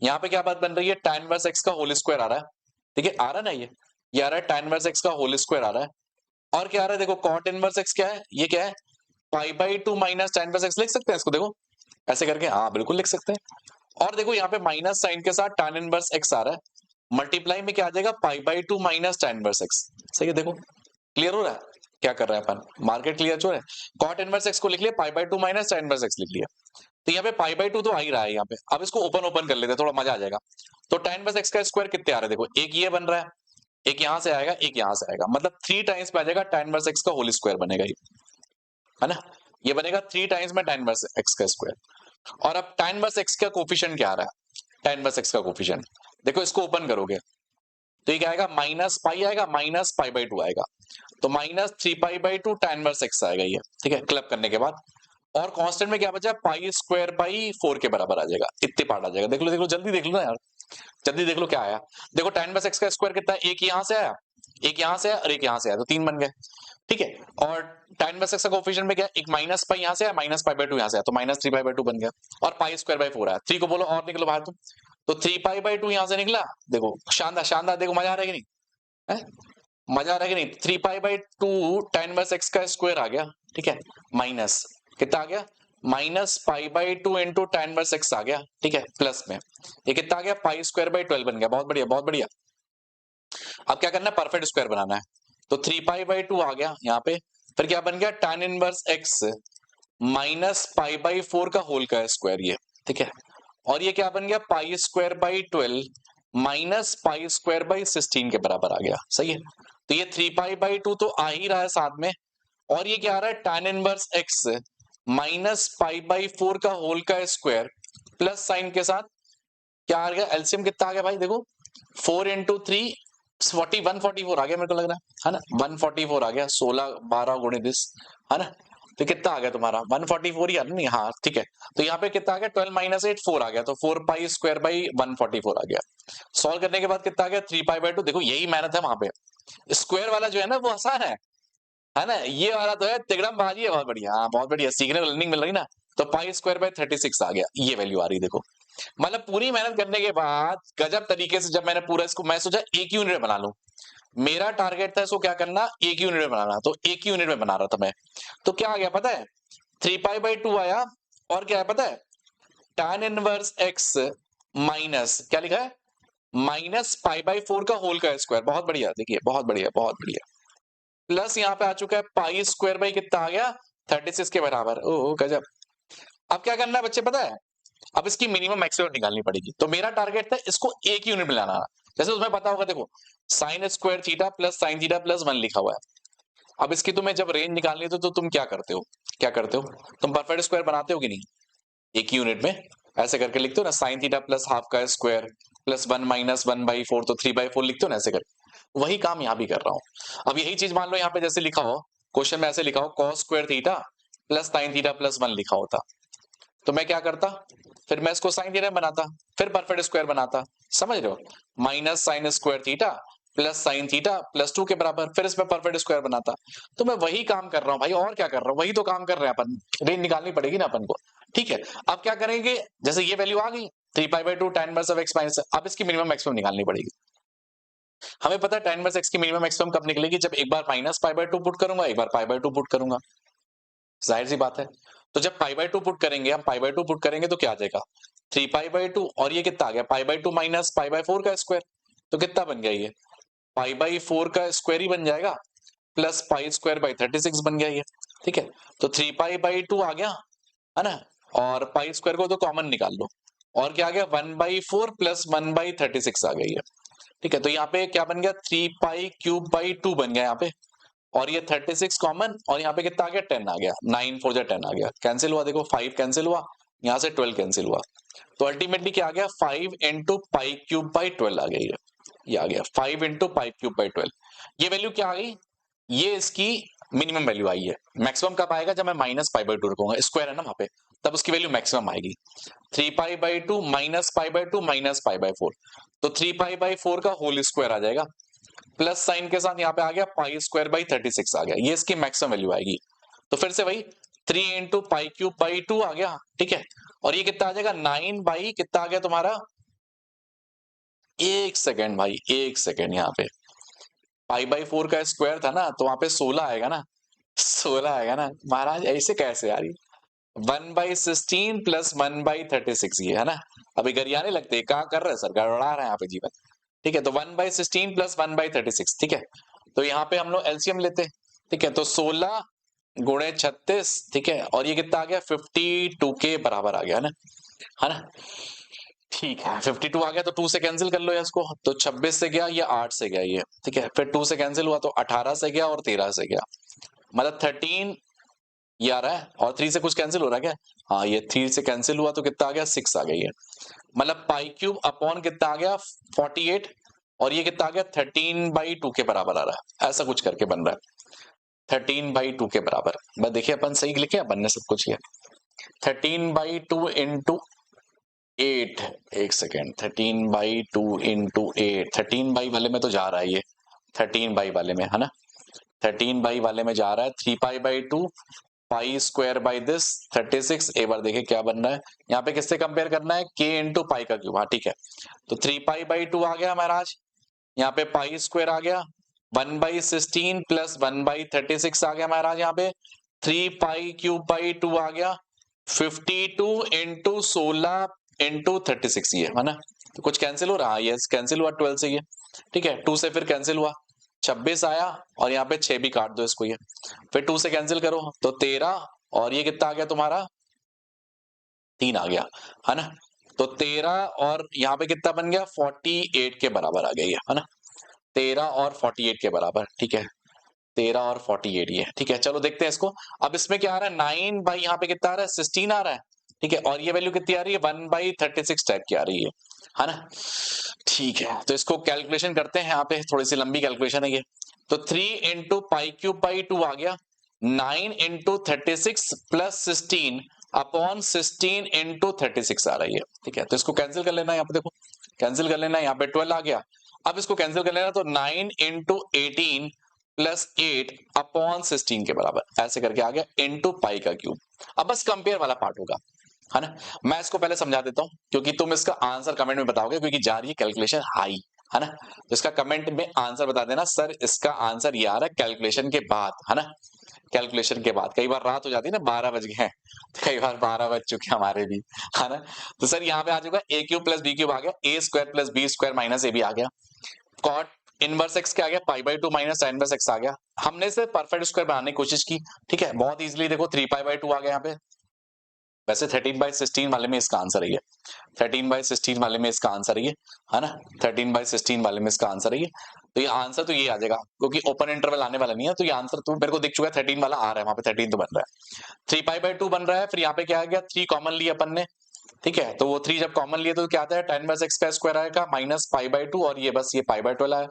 यहाँ पे क्या बात बन रही है, tan इनवर्स x का होल स्क्वायर आ रहा है, ठीक है, आ रहा है ना, ये आ रहा है tan इनवर्स x का होल स्क्वायर आ रहा है, और क्या आ रहा है देखो cot इनवर्स x क्या है, ये क्या है, पाई by 2 minus tan inverse x, लिख सकते हैं इसको, देखो ऐसे करके, हाँ बिल्कुल लिख सकते हैं। और देखो यहाँ पे माइनस साइन के साथ tan इनवर्स x आ रहा है, मल्टीप्लाई में क्या आ जाएगा, पाई by 2 minus tan inverse x। सही है, देखो क्लियर हो रहा है क्या कर रहे हैं अपन, मार्केट क्लियर हो रहा है। cot इनवर्स x को लिख लिया, पाई by 2 minus tan inverse x लिख लिया। तो यहाँ पे पाई बाई 2 तो आ ही रहा है यहाँ पे, अब इसको ओपन ओपन कर लेते हैं, थोड़ा मजा आ जाएगा। तो tan इनवर्स x का स्क्वायर कितने आ रहे हैं, देखो एक ये बन रहा है, एक यहां से आएगा, एक यहां से आएगा, मतलब 3 टाइम्स पे आ जाएगा tan इनवर्स x का होल स्क्वायर बनेगा ये, है ना। ये बनेगा 3 टाइम्स में tan इनवर्स x का स्क्वायर। और अब tan इनवर्स x का कोफिशिएंट क्या आ रहा है, tan इनवर्स x का कोफिशिएंट देखो, इसको ओपन करोगे तो ये क्या आएगा, माइनस पाई आएगा, माइनस पाई बाई 2 आएगा, तो minus 3 pi by 2 tan inverse x आएगा ये, ठीक है, क्लब करने के बाद। और कांस्टेंट में क्या बचा, पाई स्क्वायर बाई 4 के बराबर आ जाएगा, इतने पार्ट आ जाएगा। देख लो जल्दी देख लो ना यार, जल्दी देख लो क्या आया। देखो tan इनवर्स x का स्क्वायर कितना है, एक यहां से आया, एक यहां से आया और एक यहां से आया, तो 3 बन गए, ठीक है। और tan इनवर्स x का कोफिशिएंट में क्या, एक माइनस पाई यहां से आया, माइनस पाई बाई 2 यहां से आया, तो माइनस 3 पाई बाई 2 बन गया, और पाई स्क्वायर बाई 4 आया, 3 को बोलो और निकलो बाहर तुम, तो 3 पाई बाई 2 यहां से निकला। देखो शानदार शानदार, देखो मजा आ रहा है कि नहीं है, मजा आ रहा है कि नहीं। 3 पाई बाई 2 tan इनवर्स x का स्क्वायर आ गया, ठीक है, माइनस कितना आ गया, minus pi by 2 into tan inverse x आ गया, ठीक है, प्लस में ये कितना आ गया, पाई स्क्वायर बाई 12 बन गया। बहुत बढ़िया बहुत बढ़िया। अब क्या करना है, परफेक्ट स्क्वायर बनाना है, तो 3 पाई बाई 2 आ गया यहाँ पे, फिर क्या बन गया, tan inverse x minus pi by 4 का होल का स्क्वायर ये, ठीक है, और ये क्या बन गया, pi square by 12 minus pi square by 16 के बराबर आ गया। सही है, तो ये 3 पाई बाई 2 तो आ ही रहा है साथ में, और ये क्या आ रहा है, tan inverse x minus pi by 4 का होल का स्क्वायर प्लस साइन के साथ क्या आ गया, एलसीएम कितना आ गया भाई, देखो 4 इंटू 3 144 आ गया मेरे को लग रहा है ना, 144 आ गया, 16 12 गुणे 10, है ना। तो कितना आ गया तुम्हारा, 144 ही आ रहा नहीं, हाँ ठीक है। तो यहाँ पे कितना आ गया, 12 माइनस 8 4 आ गया, तो 4 पाई स्क्वायर बाई 144 आ गया। सॉल्व करने के बाद कितना आ गया, 3 पाई बाई 2। देखो यही मेहनत है वहां पे, स्क्वायर वाला जो है ना वो आसान है ना, ये वाला तो है तिगड़म बाजी है। बहुत बढ़िया, हाँ बहुत बढ़िया, सीखने को लर्निंग मिल रही ना। तो पाई स्क्वायर बाई 36 आ गया, ये वैल्यू आ रही देखो। मतलब पूरी मेहनत करने के बाद गजब तरीके से जब मैंने पूरा इसको, मैं सोचा एक यूनिट में बना लूं, मेरा टारगेट था इसको क्या करना, एक यूनिट में बनाना, तो एक यूनिट में बना रहा था मैं। तो क्या आ गया पता है, 3 पाई बाई 2 आया, और क्या है पता है, tan इनवर्स x माइनस क्या लिखा है, माइनस पाई बाई 4 का होल का स्क्वायर। बहुत बढ़िया, देखिए बहुत बढ़िया बहुत बढ़िया, प्लस यहाँ पे आ चुका है पाई स्क्वायर बाई कितना आ गया, 36 के बराबर। ओह गजब। अब क्या करना है बच्चे पता है, अब इसकी मिनिमम मैक्सिमम निकालनी पड़ेगी। तो मेरा टारगेट था इसको एक यूनिट में लाना, जैसे तुम्हें पता होगा, देखो sine square theta plus sine theta plus 1 लिखा हुआ है। अब इसकी तुम्हें जब रेंज निकालनी है तो तुम क्या करते हो, क्या करते हो, तुम परफेक्ट स्क्वायर बनाते हो कि नहीं, एक यूनिट में ऐसे करके लिखते हो ना, साइन थीटा प्लस हाफ का स्क्वायर प्लस 1 माइनस 1/4, तो 3/4 लिखते हो ना ऐसे करके। वही काम यहाँ भी कर रहा हूँ। अब यही चीज मान लो यहाँ पे जैसे लिखा हो, क्वेश्चन में ऐसे लिखा हो cos square theta plus sine theta plus 1 लिखा होता, तो मैं क्या करता, फिर मैं इसको साइन थीटा बनाता, फिर परफेक्ट स्क्वायर बनाता, समझ रहे हो, minus sine square theta plus sine theta plus 2 के बराबर, फिर इसमें परफेक्ट स्क्वायर बनाता। तो मैं वही काम कर रहा हूँ भाई, और क्या कर रहा हूँ, वही तो काम कर रहे हैं अपन, रेंज निकालनी पड़ेगी ना अपन को। ठीक है, अब क्या करेंगे, जैसे ये वैल्यू आ गई 3 पाई by 2 tan inverse of x minus, अब इसकी मिनिमम मैक्सिमम निकालनी पड़ेगी। हमें पता है tan इनवर्स x की मिनिमम मैक्सिमम कब निकलेगी, जब एक बार माइनस पाई बाई 2 पुट करूंगा, एक बार पाई बाई 2 पुट करूंगा, जाहिर सी बात है। तो जब पाई बाई 2 पुट करेंगे, हम पाई बाई 2 पुट करेंगे तो क्या आ जाएगा, 3π/2 और ये कितना आ गया π/2 माइनस π/4 का स्क्वायर, तो कितना बन गया ये π/4 का स्क्वायर ही बन जाएगा प्लस π²/36 बन गया ये। ठीक है, तो 3π/2 आ गया है ना, और पाई स्क्वायर को तो कॉमन निकाल लो, और क्या आ गया 1/4 प्लस 1/36 आ गई है। ठीक है, तो यहाँ पे क्या बन गया 3π³ बन गया यहाँ पे, और ये 36 कॉमन, और यहाँ पे कितना आ गया 10 आ गया, 9 4 जा 10 आ गया, कैंसिल हुआ, देखो 5 कैंसिल हुआ, यहाँ से 12 कैंसिल हुआ, तो अल्टीमेटली क्या आ गया 5 × π³/12 आ गई है, ये आ गया 5 × π³/12। ये वैल्यू क्या आ गई, ये इसकी मिनिमम वैल्यू आई है। मैक्सिमम कब आएगा, जब मैं -π/2 रखूंगा, स्क्वायर है ना वहां पे, तब उसकी वैल्यू मैक्सिमम आएगी। 3π/2 माइनस π/2 माइनस π/4, तो 3π/4 का होल स्क्वायर आ जाएगा, प्लस साइन के साथ यहाँ पे आ गया π²/36 आ गया, ये इसकी मैक्सिमम वैल्यू आएगी। तो फिर से वही 3 × π³/2 आ गया। ठीक है, और ये कितना आ जाएगा 9 बाई कितना आ गया तुम्हारा, एक सेकेंड भाई, एक सेकेंड, यहाँ पे π/4 का स्क्वायर था ना, तो वहां पे 16 आएगा ना, 16 आएगा ना महाराज, ऐसे कैसे यार, 1/16 प्लस 1/36 ये है ना। अभी गरियाने लगते हैं, क्या कर रहे हैं सर, गड़बड़ा रहे हैं यहाँ पे जीवन। ठीक है, तो 1/16 प्लस 1/36। ठीक है, तो यहाँ पे हम लोग एलसीएम लेते हैं। ठीक है, तो 16 × 36, ठीक है, और ये कितना आ गया 52 के बराबर आ गया है ना। ठीक है, 52 आ गया, तो 2 से कैंसिल कर लो इसको, तो 26 से गया, ये 8 से गया ये। ठीक है, फिर 2 से कैंसिल हुआ तो 18 से गया और 13 से गया, मतलब 13 ये आ रहा है, और 3 से कुछ कैंसिल हो रहा है क्या, हाँ ये 3 से कैंसिल हुआ तो कितना आ गया 6 आ गई है, मतलब π³ अपॉन कितना आ गया 48, और ये कितना आ गया 13/2 के बराबर आ रहा है, ऐसा कुछ करके बन रहा है 13/2 के बराबर। बस देखिए अपन सही लिखे अपन ने सब कुछ, ये 13/2 × 8, एक सेकेंड, 13/2 × 8, 13 वाले में तो जा रहा है ये, 13 वाले में है ना, 13 वाले में जा रहा है, 3π/2 π² / 36। एक बार देखिए क्या बन रहा है, यहाँ पे किससे कंपेयर करना है, k × π³। हाँ ठीक है, तो 3π/2 आ गया महाराज, यहाँ पे π² आ गया, 1/16 प्लस 1/36 आ गया महाराज, यहाँ पे 3π³ आ गया, 52 × 16 × 36 ये है ना, तो कुछ कैंसिल हो रहा है, यस कैंसिल हुआ 12 से ये। ठीक है, 2 से फिर कैंसिल हुआ, 26 आया, और यहाँ पे 6 भी काट दो इसको, ये फिर 2 से कैंसिल करो तो 13, और ये कितना आ गया तुम्हारा 3 आ गया है ना, तो 13 और यहाँ पे कितना बन गया 48 के बराबर आ गया ये है ना, 13 और 48 के बराबर। ठीक है, 13 और 48 ये, ठीक है, चलो देखते हैं इसको। अब इसमें क्या आ रहा है 9 बाई यहाँ पे कितना आ रहा है 16 आ रहा है। ठीक है, और ये वैल्यू कितनी आ रही है 1/36 टाइप की आ रही है ना। ठीक है, तो इसको कैलकुलेशन करते हैं, यहाँ पे थोड़ी सी लंबी कैलकुलेशन है ये। तो 3 × π³/2 आ गया, 9 × 36 प्लस 16 अपॉन 16 × 36 आ रही है। ठीक है, तो इसको कैंसिल कर लेना, यहाँ पे देखो कैंसिल कर लेना, यहाँ पे 12 आ गया। अब इसको कैंसिल कर लेना, तो 9 × 18 प्लस 8 अपॉन 16 के बराबर, ऐसे करके आ गया इंटू π³। अब बस कंपेयर वाला पार्ट होगा, है ना। मैं इसको पहले समझा देता हूं, क्योंकि तुम इसका आंसर कमेंट में बताओगे, क्योंकि जा रही है कैलकुलेशन हाई, है ना। तो इसका कमेंट में आंसर बता देना, सर इसका आंसर ये आ रहा है कैलकुलेशन के बाद, है ना, कैलकुलेशन के बाद। कई बार रात हो जाती है ना, 12 बज गए हैं, कई बार 12 बज चुके हैं हमारे भी, है ना। तो सर यहाँ पे आ चुका a³ + b³ आ गया, a² + b² माइनस ab आ गया, कॉट इनवर्स x क्या आ गया π/2 माइनस tan इनवर्स x आ गया। हमने इसे परफेक्ट स्क्वायर बनाने की कोशिश की, ठीक है, बहुत इजीली देखो 3π/2 आ गया यहाँ पे। वैसे 13/16 वाले में इसका आंसर है, 13/16 वाले में इसका आंसर है ना, 13/16 वाले में इसका आंसर है। तो ये आंसर तो ये आ जाएगा, क्योंकि ओपन इंटरवल आने वाला नहीं है, तो ये आंसर तो मेरे को दिख चुका है 13 वाला आ रहा है, वहां पे 13 तो बन रहा है, 3π/2 बन रहा है। फिर यहाँ पे क्या आ गया 3 कॉमन लिया अपन ने, ठीक है, तो वो 3 जब कॉमन लिए तो क्या आता है tan इनवर्स x का स्क्वायर आएगा माइनस π/2, और ये बस ये π/12 आया।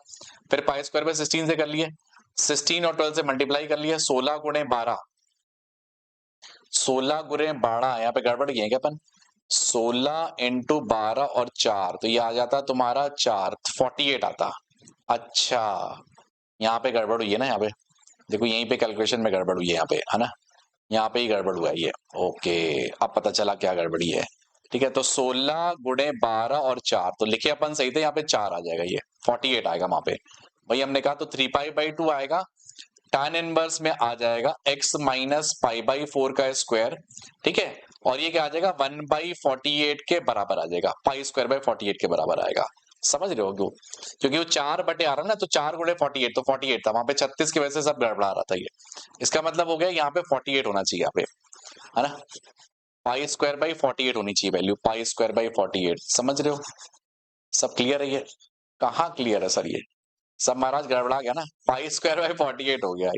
फिर π² / 16 से कर लिए, 16 और 12 से मल्टीप्लाई कर लिए, 16 × 12, 16 × 12, यहाँ पे गड़बड़ किए क्या अपन, 16 × 12 और 4, तो ये आ जाता तुम्हारा 4, 48 आता। अच्छा, यहाँ पे गड़बड़ हुई है ना, यहाँ पे देखो यहीं पे कैलकुलेशन में गड़बड़ हुई है, यहाँ पे है ना, यहाँ पे ही गड़बड़ हुआ है ये। ओके, अब पता चला क्या गड़बड़ी है। ठीक है, तो 16 × 12 और 4, तो लिखे अपन सही थे, यहाँ पे 4 आ जाएगा, ये 48 आएगा वहां पे। भाई हमने कहा तो 3π/2 आएगा, tan इनवर्स में आ जाएगा x - π/4 का स्क्वायर, ठीक है, और ये क्या आ जाएगा 1/48 के बराबर आ जाएगा, पाई स्क्वायर बाई 48 के बराबर आएगा। समझ रहे हो क्यों? क्योंकि वो 4 बटे आ रहा ना, तो 4 गुणे 48 तो 48 था, वहां पे 36 की वजह से सब गड़बड़ा रहा था ये। इसका मतलब हो गया यहाँ पे 48 होना चाहिए यहाँ पे, है ना। पाई स्क्वायर बाई 48 होनी चाहिए वैल्यू, पाई स्क्वायर बाई 48। समझ रहे हो? सब क्लियर है ये? कहाँ क्लियर है सर ये? सब महाराज गड़बड़ा गया ना, पाई स्क्वायर बाई 48 हो गया।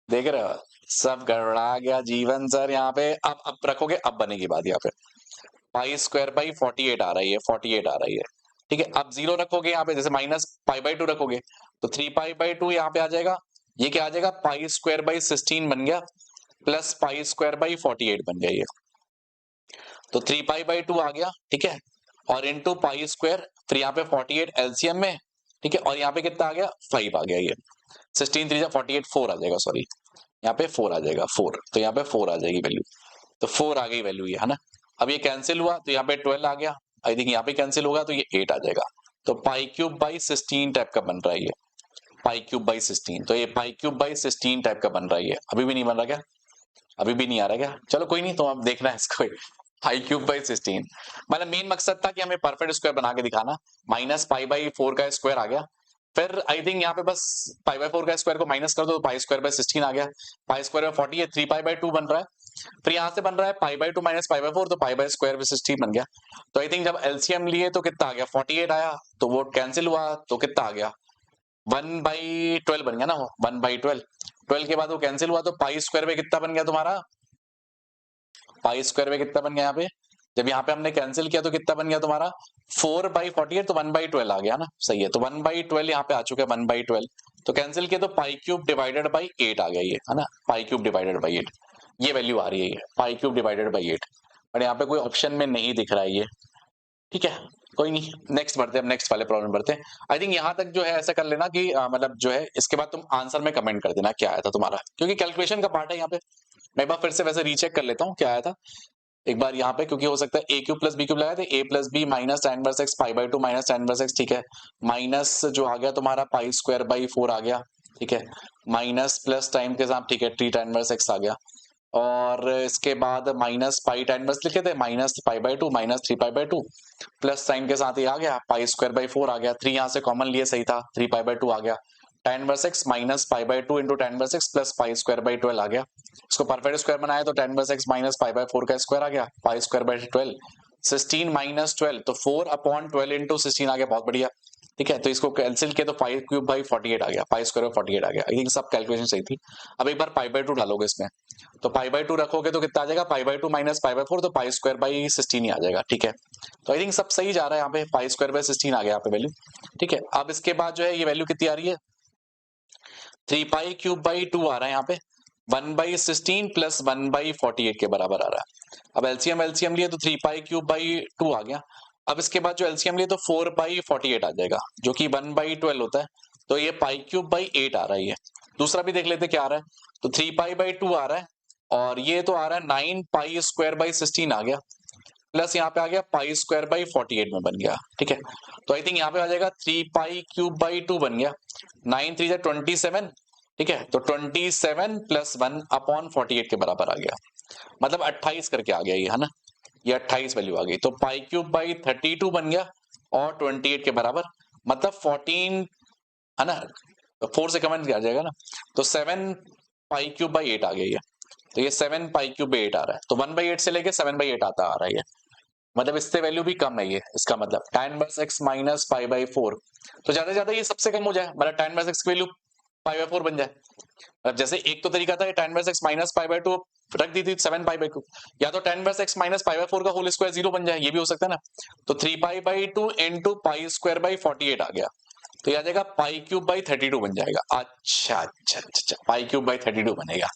देख रहे हो, सब गड़बड़ा गया जीवन सर यहाँ पे। अब रखोगे, अब बनेगी बात यहाँ पे। पाई स्क्वायर बाई 48 आ रही है, 48 आ रही है, ठीक है। अब 0 रखोगे यहाँ पे, जैसे माइनस पाई बाई 2 रखोगे तो 3 पाई बाई 2 यहाँ पे आ जाएगा। ये क्या आ जाएगा, पाई स्क्वायर बाई 16 बन गया, प्लस पाई स्क्वायर बाई 48 बन गया ये। तो 3 पाई बाई 2 आ गया, ठीक है, और इंटू पाई स्क्वायर, फिर यहाँ पे 48 एलसीएम में, ठीक है, और यहाँ पे कितना आ गया 5 आ गया ये। 16 3 48 4 आ जाएगा, सॉरी यहाँ पे 4 आ जाएगा, 4, तो यहाँ पे 4 आ जाएगी वैल्यू, तो 4 आ गई वैल्यू ये, है ना। अब ये कैंसिल हुआ तो यहाँ पे 12 आ गया, आई थिंक यहाँ पे कैंसिल होगा तो ये 8 आ जाएगा। तो पाई क्यूब बाई 16 टाइप का बन रहा है ये, पाई क्यूब बाई 16। तो ये पाई क्यूब बाई 16 टाइप का बन रहा है ये। अभी भी नहीं बन रहा क्या? अभी भी नहीं आ रहा क्या? चलो कोई नहीं, तो अब देखना है इसको। पाई क्यूब बाई 16 मतलब मेन मकसद था कि हमें परफेक्ट स्क्वायर बना के दिखाना। माइनस पाई बाई 4 का स्क्वायर आ गया, फिर आई थिंक यहाँ पे बस पाई बाई 4 का स्क्वायर को माइनस कर दो तो पाई स्क्वायर बाई 16 आ गया। पाई स्क्वायर बाई 40 है, 3 पाई बाई 2 बन रहा है। फिर यहाँ से बन रहा है पाई बाई 2 माइनस पाई बाई 4, तो पाई बाई स्क्वायर बाई 16 बन गया। तो आई थिंक जब एलसीएम लिए तो कितना आ गया 48 आया, तो वो कैंसिल हुआ तो कितना आ गया 1/12 बन गया ना, 1/12। 12 के बाद वो कैंसिल हुआ तो पाई स्क्वायर में कितना बन गया तुम्हारा, पाई स्क्वायर में कितना बन गया यहाँ पे, जब यहाँ पे हमने कैंसिल किया तो कितना बन गया तुम्हारा 4/48, तो 1/12 आ गया ना, सही है। तो 1/12 यहाँ पे आ चुका है, 1/12। तो कैंसिल किया तो पाई क्यूब डिवाइडेड बाई 8 आ गया ये, है ना, पाई क्यूब डिवाइडेड बाई 8 ये वैल्यू आ रही है, ये पाई क्यूब डिवाइडेड बाई 8। बट यहाँ पे कोई ऑप्शन में नहीं दिख रहा है ये, ठीक है, कोई नहीं, नेक्स्ट बढ़ते हैं, अब नेक्स्ट वाले प्रॉब्लम बढ़ते हैं। आई थिंक यहाँ तक जो है ऐसा कर लेना कि मतलब जो है इसके बाद तुम आंसर में कमेंट कर देना क्या आया था तुम्हारा, क्योंकि कैलकुलेशन का पार्ट है यहाँ पे। मैं एक बार फिर से वैसे रीचेक कर लेता हूँ क्या आया था एक बार यहाँ पे, क्योंकि हो सकता है a cube plus b cube लगाए थे, a plus b minus tan inverse x pi by 2 minus tan inverse x, ठीक है, माइनस जो आ गया तुम्हारा पाई स्क्वायर बाई 4 आ गया, ठीक है, माइनस प्लस टाइम के साथ, ठीक है, 3 tan इनवर्स एक्स आ गया, और इसके बाद माइनस पाई tan इनवर्स लिखे थे, minus pi by 2 minus 3 pi by 2, plus sign के साथ ये आ गया पाई स्क्वायर बाई 4 आ गया, 3 यहाँ से कॉमन लिए सही था, 3 पाई बाई 2 आ गया, tan inverse x minus pi by 2 into tan inverse x plus pi square by 12 आ गया। इसको परफेक्ट स्क्वायर बनाया तो tan inverse x minus pi by 4 का स्क्वायर आ गया, पाई स्क्वायर बाई 12, 16 माइनस 12 तो 4/12 इंटू 16 आ गया, बहुत बढ़िया, ठीक है। तो इसको कैंसिल किया तो पाई क्यूब बाई 48 आ गया, पाई स्क्वायर बाई 48 आ गया। आई थिंक सब कैलकुलेशन सही थी। अब एक बार पाई बाई 2 डालोगे इसमें, तो पाई बाई 2 रखोगे तो कितना आ जाएगा, पाई बाई 2 माइनस पाई बाई 4, तो पाई स्क्वायर बाई 16 ही आ जाएगा, ठीक है। तो आई थिंक सब सही जा रहा है यहाँ पे, पाई स्क्वायर बाई 16 आ गया यहाँ पे वैल्यू, ठीक है। अब इसके बाद जो है ये वैल्यू कितनी आ रही है, 3 पाई क्यूब बाई 2 आ रहा है यहाँ पे, 1/16 प्लस 1/48 के बराबर आ रहा है। अब एलसीएम एलसीएम लिए तो 3 पाई क्यूब बाई 2 आ गया। अब इसके बाद जो एलसीएम लिए तो 4/48 आ जाएगा, जो कि 1/12 होता है, तो ये पाई क्यूब बाई 8 आ रहा है ये। दूसरा भी देख लेते क्या आ रहा है, तो 3 पाई बाई 2 आ रहा है, और ये तो आ रहा है 9 पाई स्क्वायर बाई 16 आ गया, प्लस यहाँ पे आ गया पाई स्क्वायर बाई 48 में बन गया, ठीक है। तो आई थिंक यहाँ पे आ जाएगा 3 पाई क्यूब बाई 2 बन गया, 9 3 27, ठीक है, तो 27 प्लस 1/48 के बराबर आ गया, मतलब 28 करके आ गया ये, है ना, ये 28 वैल्यू आ गई। तो पाई क्यूब बाई 32 बन गया और 28 के बराबर, मतलब 14, है ना, 4 से कमेंट आ जाएगा ना, तो 7 पाई क्यूब बाई 8 आ गया ये। तो ये 7 पाई क्यूब बाई 8 आ रहा है, तो 1/8 से लेके 7/8 आता आ रहा है ये, मतलब इससे वैल्यू भी कम है ये, इसका मतलब tan inverse x minus pi by 4, तो ज्यादा ज्यादा ये सबसे कम हो जाए, मतलब tan इनवर्स x की वैल्यू पाई बाई 4 बन जाए। मतलब जैसे एक तो तरीका था tan inverse x minus pi by 2 रख दी थी 7 पाई बाई 2, या तो tan inverse x minus pi by 4 का होल स्क्वायर 0 बन जाए, ये भी हो सकता है ना। तो 3 पाई by 2 into pi square by 48 आ गया, तो यह आ जाएगा पाई क्यूब बाई 32 बन जाएगा। अच्छा अच्छा अच्छा, पाई क्यूब बाई 32 बनेगा,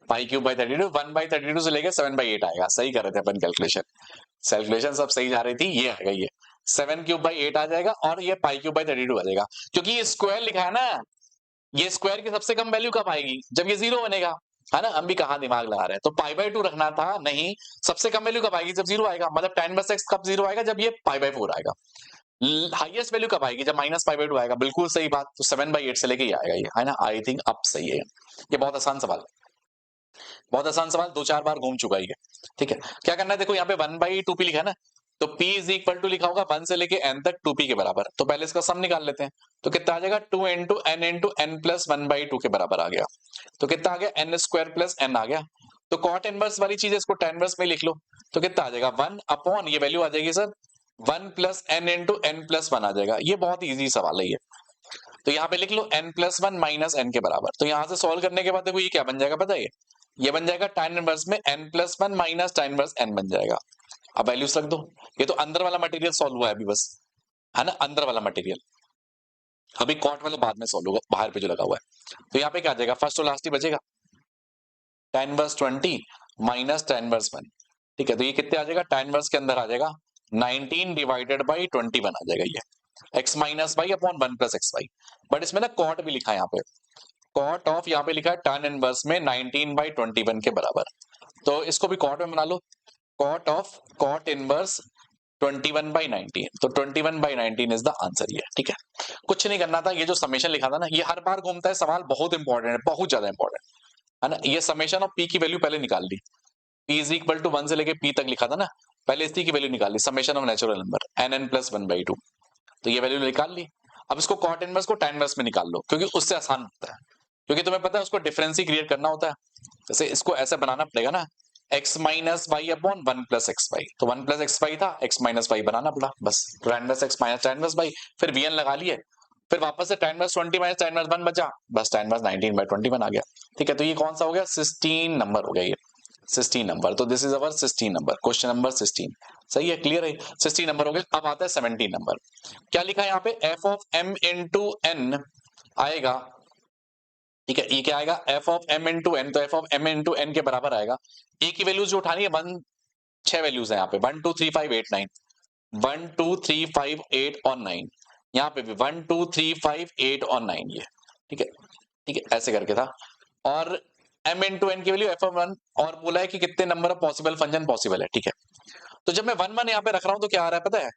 पाई क्यूब बाई 32, 1/32 से लेके 7/8 आएगा, सही कर रहे थे अपन कैलकुलेशन सब सही जा रही थी, ये आएगा ये 7 क्यूब बाई 8 आ जाएगा, और ये पाई क्यूब बाई 32 आ जाएगा, क्योंकि ये स्क्वायर लिखा है ना, ये स्क्वायर की सबसे कम वैल्यू कब आएगी, जब ये 0 बनेगा, है ना। हम भी कहाँ दिमाग लगा रहे हैं, तो पाई बाई 2 रखना था, नहीं, सबसे कम वैल्यू कब आएगी, जब 0 आएगा, मतलब tan इनवर्स x कब 0 आएगा, जब ये पाई बाई 4 आएगा। हाईएस्ट वैल्यू कब आएगी, जब माइनस पाई बाई 2 आएगा, बिल्कुल सही बात, तो 7/8 से लेके ही आएगा ये, है ना। आई थिंक अब सही है, ये बहुत आसान सवाल, बहुत आसान सवाल, 2-4 बार घूम चुका है ये। ठीक है, क्या करना है, देखो यहाँ पे 1/2p लिखा है ना, तो p इज इक्वल टू लिखा होगा 1 से लेके n तक 2p के बराबर। तो पहले इसका सम निकाल लेते हैं, तो कितना आ जाएगा 2 इंटू n प्लस 1/2 के बराबर आ गया। तो कितना आ गया n स्क्वायर प्लस n आ गया। तो कॉट इनवर्स वाली चीज इसको tan इनवर्स में लिख लो, तो कितना आ जाएगा 1 अपॉन ये वैल्यू आ जाएगी sir 1 plus n into n plus 1 आ जाएगा। ये बहुत ईजी सवाल है ये, तो यहाँ पे लिख लो n प्लस 1 माइनस n के बराबर। तो यहाँ से सॉल्व करने के बाद देखो ये क्या बन जाएगा पता है, ये बन जाएगा tan इनवर्स में n plus 1 minus tan inverse n बन जाएगा। अब वैल्यूज रख दो, ये तो अंदर वाला मटेरियल सॉल्व हुआ है अभी बस, है ना, अंदर वाला मटेरियल। अभी कॉट वाला बाद में सॉल्व होगा, बाहर पे जो लगा हुआ है। तो यहाँ पे क्या आ जाएगा, फर्स्ट और लास्ट ही बचेगा, tan inverse 20 minus tan inverse 1। ठीक है, तो ये कितने आ जाएगा, tan इनवर्स के अंदर आ जाएगा 19 डिवाइडेड बाई 21 आ जाएगा ये, x minus y upon 1 plus x y. But इसमें ना कॉट भी लिखा है यहाँ पे, कॉट ऑफ यहाँ पे लिखा है tan इनवर्स में 19/21 के बराबर। तो इसको भी कॉट में बना लो, कॉट ऑफ कॉट इनवर्स 21/19, तो 21/19 इज द आंसर ये। ठीक है, कुछ नहीं करना था, ये जो समेशन लिखा था ना, ये हर बार घूमता है सवाल, बहुत इंपॉर्टेंट है, बहुत ज्यादा इंपॉर्टेंट है ना। ये समेशन ऑफ p की वैल्यू पहले निकाल ली, p इज इक्वल टू 1 से लेके p तक लिखा था ना, पहले इसी की वैल्यू निकाल ली, summation of natural number nn plus 1/2। तो ये वैल्यू निकाल ली। अब इसको कॉट इनवर्स को tan इनवर्स में निकाल लो, क्योंकि उससे आसान होता है, क्योंकि तुम्हें पता है उसको डिफरेंस ही क्रिएट करना होता है। जैसे इसको ऐसे बनाना पड़ेगा ना, x minus y upon 1 plus x y, तो 1 प्लस एक्स वाई था, x माइनस वाई बनाना पड़ा बस, tan inverse x minus tan inverse y, फिर vn लगा लिए, फिर वापस से tan inverse 20 minus tan inverse 1 बचा, बस tan इनवर्स 19/21 आ गया। ठीक है, तो ये कौन सा हो गया, 16 नंबर हो गया ये, 16 नंबर। तो this is our 16 number, question number 16। सही है, क्लियर है, 16 नंबर हो गया। अब आता है 17 नंबर, क्या लिखा है यहाँ पे, f of m into n आएगा। ठीक है, ये क्या आएगा, f of m into n, तो f of m into n के बराबर आएगा, a की वैल्यूज जो उठानी है, 6 वैल्यूज है यहाँ पे, 1 2 3 5 8 9, 1 2 3 5 8 और 9, यहाँ पे भी 1 2 3 5 8 और 9 ये। ठीक है, ठीक है, ऐसे करके था। और m इंटू एन की वैल्यू f ऑफ 1, और बोला है कि कितने number of possible function possible है। ठीक है, तो जब मैं 1 1 यहाँ पे रख रहा हूँ तो क्या आ रहा है पता है,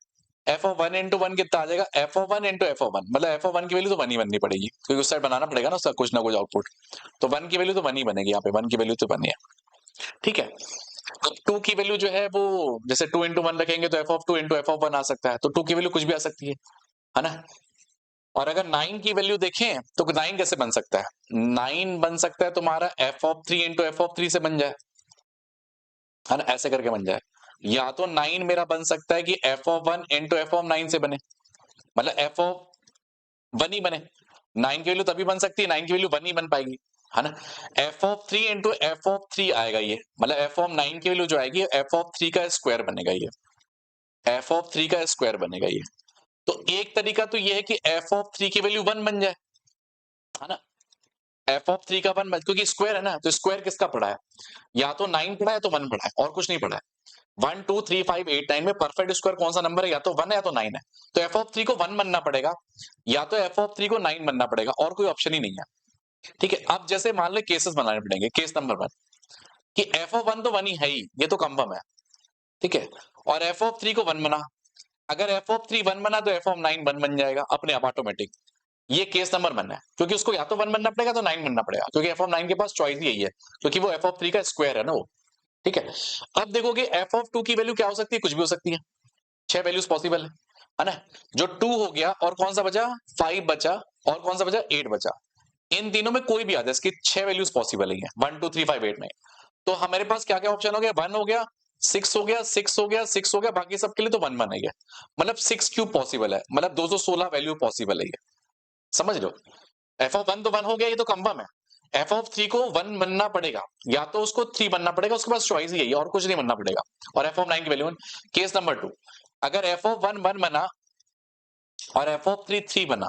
f ऑफ 1 इंटू 1 कितना आ जाएगा, f of 1 into f of 1, मतलब f ऑफ 1 की वैल्यू तो 1 ही बननी पड़ेगी, क्योंकि उस साइड बनाना पड़ेगा ना उसका कुछ ना कुछ आउटपुट, तो 1 की वैल्यू तो 1 ही बनेगी, यहाँ पे 1 की वैल्यू तो 1 ही है। ठीक है, अब 2 की वैल्यू जो है वो, जैसे 2 इंटू 1 रखेंगे तो f of 2 into f of 1 आ सकता है, तो 2 की वैल्यू कुछ भी आ सकती है ना। और अगर 9 की वैल्यू देखें तो 9 कैसे बन सकता है, 9 बन सकता है तुम्हारा f of 3 into f of 3 से बन जाए, है ना, ऐसे करके बन जाए। या तो 9 मेरा बन सकता है कि f of 1 into f of 9 से बने, मतलब f ऑफ 1 ही बने। 9 की वैल्यू तभी बन सकती है, 9 की वैल्यू 1 ही बन पाएगी, है ना। f of 3 into f of 3 आएगा ये, मतलब f ऑफ 9 की वैल्यू जो आएगी f ऑफ 3 का स्क्वायर बनेगा ये, f ऑफ 3 का स्क्वायर बनेगा ये। तो एक तरीका तो ये है कि f ऑफ 3 की वैल्यू 1 बन जाए, है ना, f ऑफ 3 का 1, क्योंकि स्क्वायर है ना, तो स्क्वायर किसका पड़ा है, या तो 9 पड़ा है तो 1 पड़ा है, और कुछ नहीं पड़ा है। 1 2 3 5 8 9 में परफेक्ट स्क्वायर कौन सा नंबर है, या तो 1 है या तो 9 है, तो f ऑफ 3 को 1 बनना पड़ेगा, या तो f ऑफ 3 को 9 बनना पड़ेगा, और कोई ऑप्शन ही नहीं है। ठीक है, अब जैसे मान ले केसेस बनाने पड़ेंगे, केस नंबर 1 कि f ऑफ 1 तो 1 ही है ही, ये तो कंफर्म है। ठीक है, और f ऑफ 3 को 1 बना, अगर f ऑफ 3 1 बना तो f ऑफ 9 1 बन जाएगा अपने आप ऑटोमेटिक। ये केस नंबर 1 है, क्योंकि उसको या तो 1 बनना पड़ेगा तो 9 बनना पड़ेगा, क्योंकि f ऑफ 9 के पास चॉइस ही यही है, क्योंकि वो f ऑफ 3 का स्क्वायर है ना वो। ठीक है, अब देखोगे f ऑफ 2 की वैल्यू क्या हो सकती है, कुछ भी हो सकती है, 6 वैल्यूज पॉसिबल है ना। जो 2 हो गया, और कौन सा बचा, 5 बचा, और कौन सा बचा, 8 बचा, इन तीनों में कोई भी आ जाए, इसकी 6 वैल्यूज पॉसिबल ही है, 1 2 3 5 8 9। तो हमारे पास क्या क्या ऑप्शन हो गया, 1 हो गया, 6 हो गया, 6 हो गया, 6 हो गया, बाकी सबके लिए तो 1 1 है, मतलब 6 क्यूब पॉसिबल है, मतलब 216 वैल्यू पॉसिबल है ये, समझ लो। f ऑफ 1 तो 1 हो गया, ये तो कंफर्म है। f ऑफ 3 को 1 बनना पड़ेगा, या तो उसको 3 बनना पड़ेगा, उसके पास चॉइस ही है, और कुछ नहीं बनना पड़ेगा, और f ऑफ 9 की वैल्यू 1। केस नंबर 2, अगर f ऑफ 1 1 बना और f ऑफ 3 3 बना,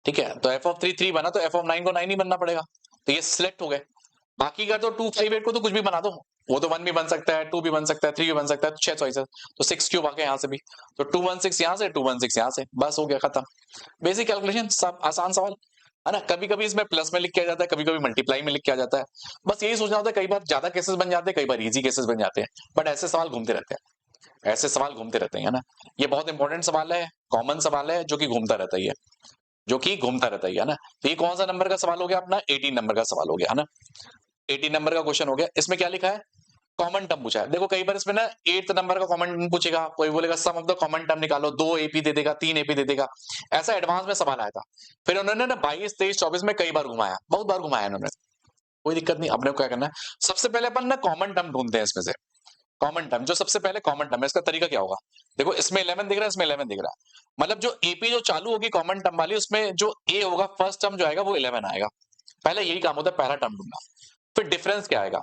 ठीक है, तो f ऑफ 3 3 बना तो f ऑफ 9 को 9 ही बनना पड़ेगा, तो ये सिलेक्ट हो गए। बाकी का तो 2 5 8 को तो कुछ भी बना दो, वो तो 1 भी बन सकता है, 2 भी बन सकता है, 3 भी बन सकता है, तो 6 चॉइसेस, तो 6 क्यूब आ गया यहाँ से भी, तो 2 1 6 यहाँ से, 2 1 6 यहाँ से, बस हो गया खत्म। बेसिक कैलकुलेशन, सब आसान सवाल है ना। कभी कभी इसमें प्लस में लिख के आ जाता है, कभी कभी मल्टीप्लाई में लिख के आ जाता है, बस यही सोचना होता है। कई बार ज्यादा केसेस बन जाते हैं, कई बार इजी केसेस बन जाते हैं, बट ऐसे सवाल घूमते रहते हैं, ऐसे सवाल घूमते रहते हैं, है ना। ये बहुत इंपॉर्टेंट सवाल है, कॉमन सवाल है, जो कि घूमता रहता है, जो कि घूमता रहता है ना। तो ये कौन सा नंबर का सवाल हो गया अपना, 18 नंबर का सवाल हो गया, है ना। 18 नंबर का क्वेश्चन हो गया। इसमें क्या लिखा है, कॉमन टर्म पूछा है। देखो कई बार इसमें ना 8th नंबर का कॉमन टर्म पूछेगा, कोई बोलेगा सम ऑफ द कॉमन टर्म निकालो, 2 एपी दे देगा, 3 एपी दे देगा, ऐसा एडवांस में सवाल आया था। फिर उन्होंने ना 22, 23, 24 में कई बार घुमाया, बहुत बार घुमाया उन्होंने, कोई दिक्कत नहीं। अपने को क्या करना है, सबसे पहले अपन ना कॉमन टर्म ढूंढते हैं इसमें से। कॉमन टर्म जो सबसे पहले कॉमन टर्म है, इसका तरीका क्या होगा, देखो इसमें 11 दिख रहा है, इसमें 11 दिख रहा है, मतलब जो एपी जो चालू होगी कॉमन टर्म वाली, उसमें जो ए होगा फर्स्ट टर्म जो आएगा वो 11 आएगा। पहले यही काम होता है, पहला टर्म ढूंढना। फिर डिफरेंस क्या आएगा,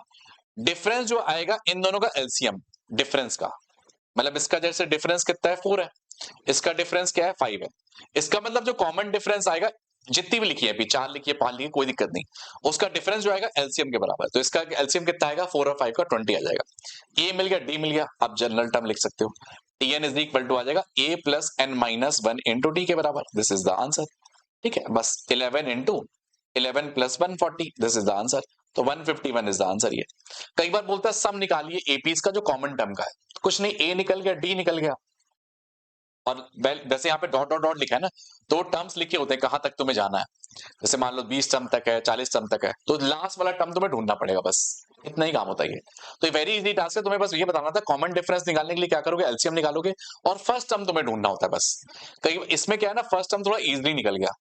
डिफरेंस जो आएगा इन दोनों का एलसीएम डिफरेंस का, मतलब इसका जैसे डिफरेंस कितना है 4 है, इसका डिफरेंस क्या है 5 है, इसका मतलब जो कॉमन डिफरेंस आएगा, जितनी भी लिखी है अभी 4 लिखी है 5 लिखी है कोई दिक्कत नहीं, उसका डिफरेंस जो आएगा एलसीएम के बराबर। तो इसका एलसीएम कितना आएगा 4 और 5 का 20 आ जाएगा। ए मिल गया, डी मिल गया, आप जनरल टर्म लिख सकते हो, टीएन इज इक्वल टू आ जाएगा a plus n minus 1 into t के बराबर। This is the answer. ठीक है, बस 11 इंटू 11 प्लस 140, दिस इज द आंसर। तो 151 इज द आंसर। ये कई बार बोलता है सम निकालिए एपीस का जो कॉमन टर्म का है, कुछ नहीं, ए निकल गया, डी निकल गया, और वैसे यहाँ पे डॉट डॉट डॉट लिखा है ना, तो टर्म्स लिखे होते हैं कहां तक तुम्हें जाना है, जैसे मान लो 20 टर्म तक है, 40 टर्म तक है, तो लास्ट वाला टर्म तुम्हें ढूंढना पड़ेगा, बस इतना ही काम होता है ये। तो वेरी इजी टास्क है, तुम्हें बस ये बताना था कॉमन डिफरेंस निकालने के लिए क्या करोगे, एलसीएम निकालोगे और फर्स्ट टर्म तुम्हें ढूंढना होता है बस। कई इसमें क्या है ना, फर्स्ट टर्म थोड़ा इजीली निकल गया,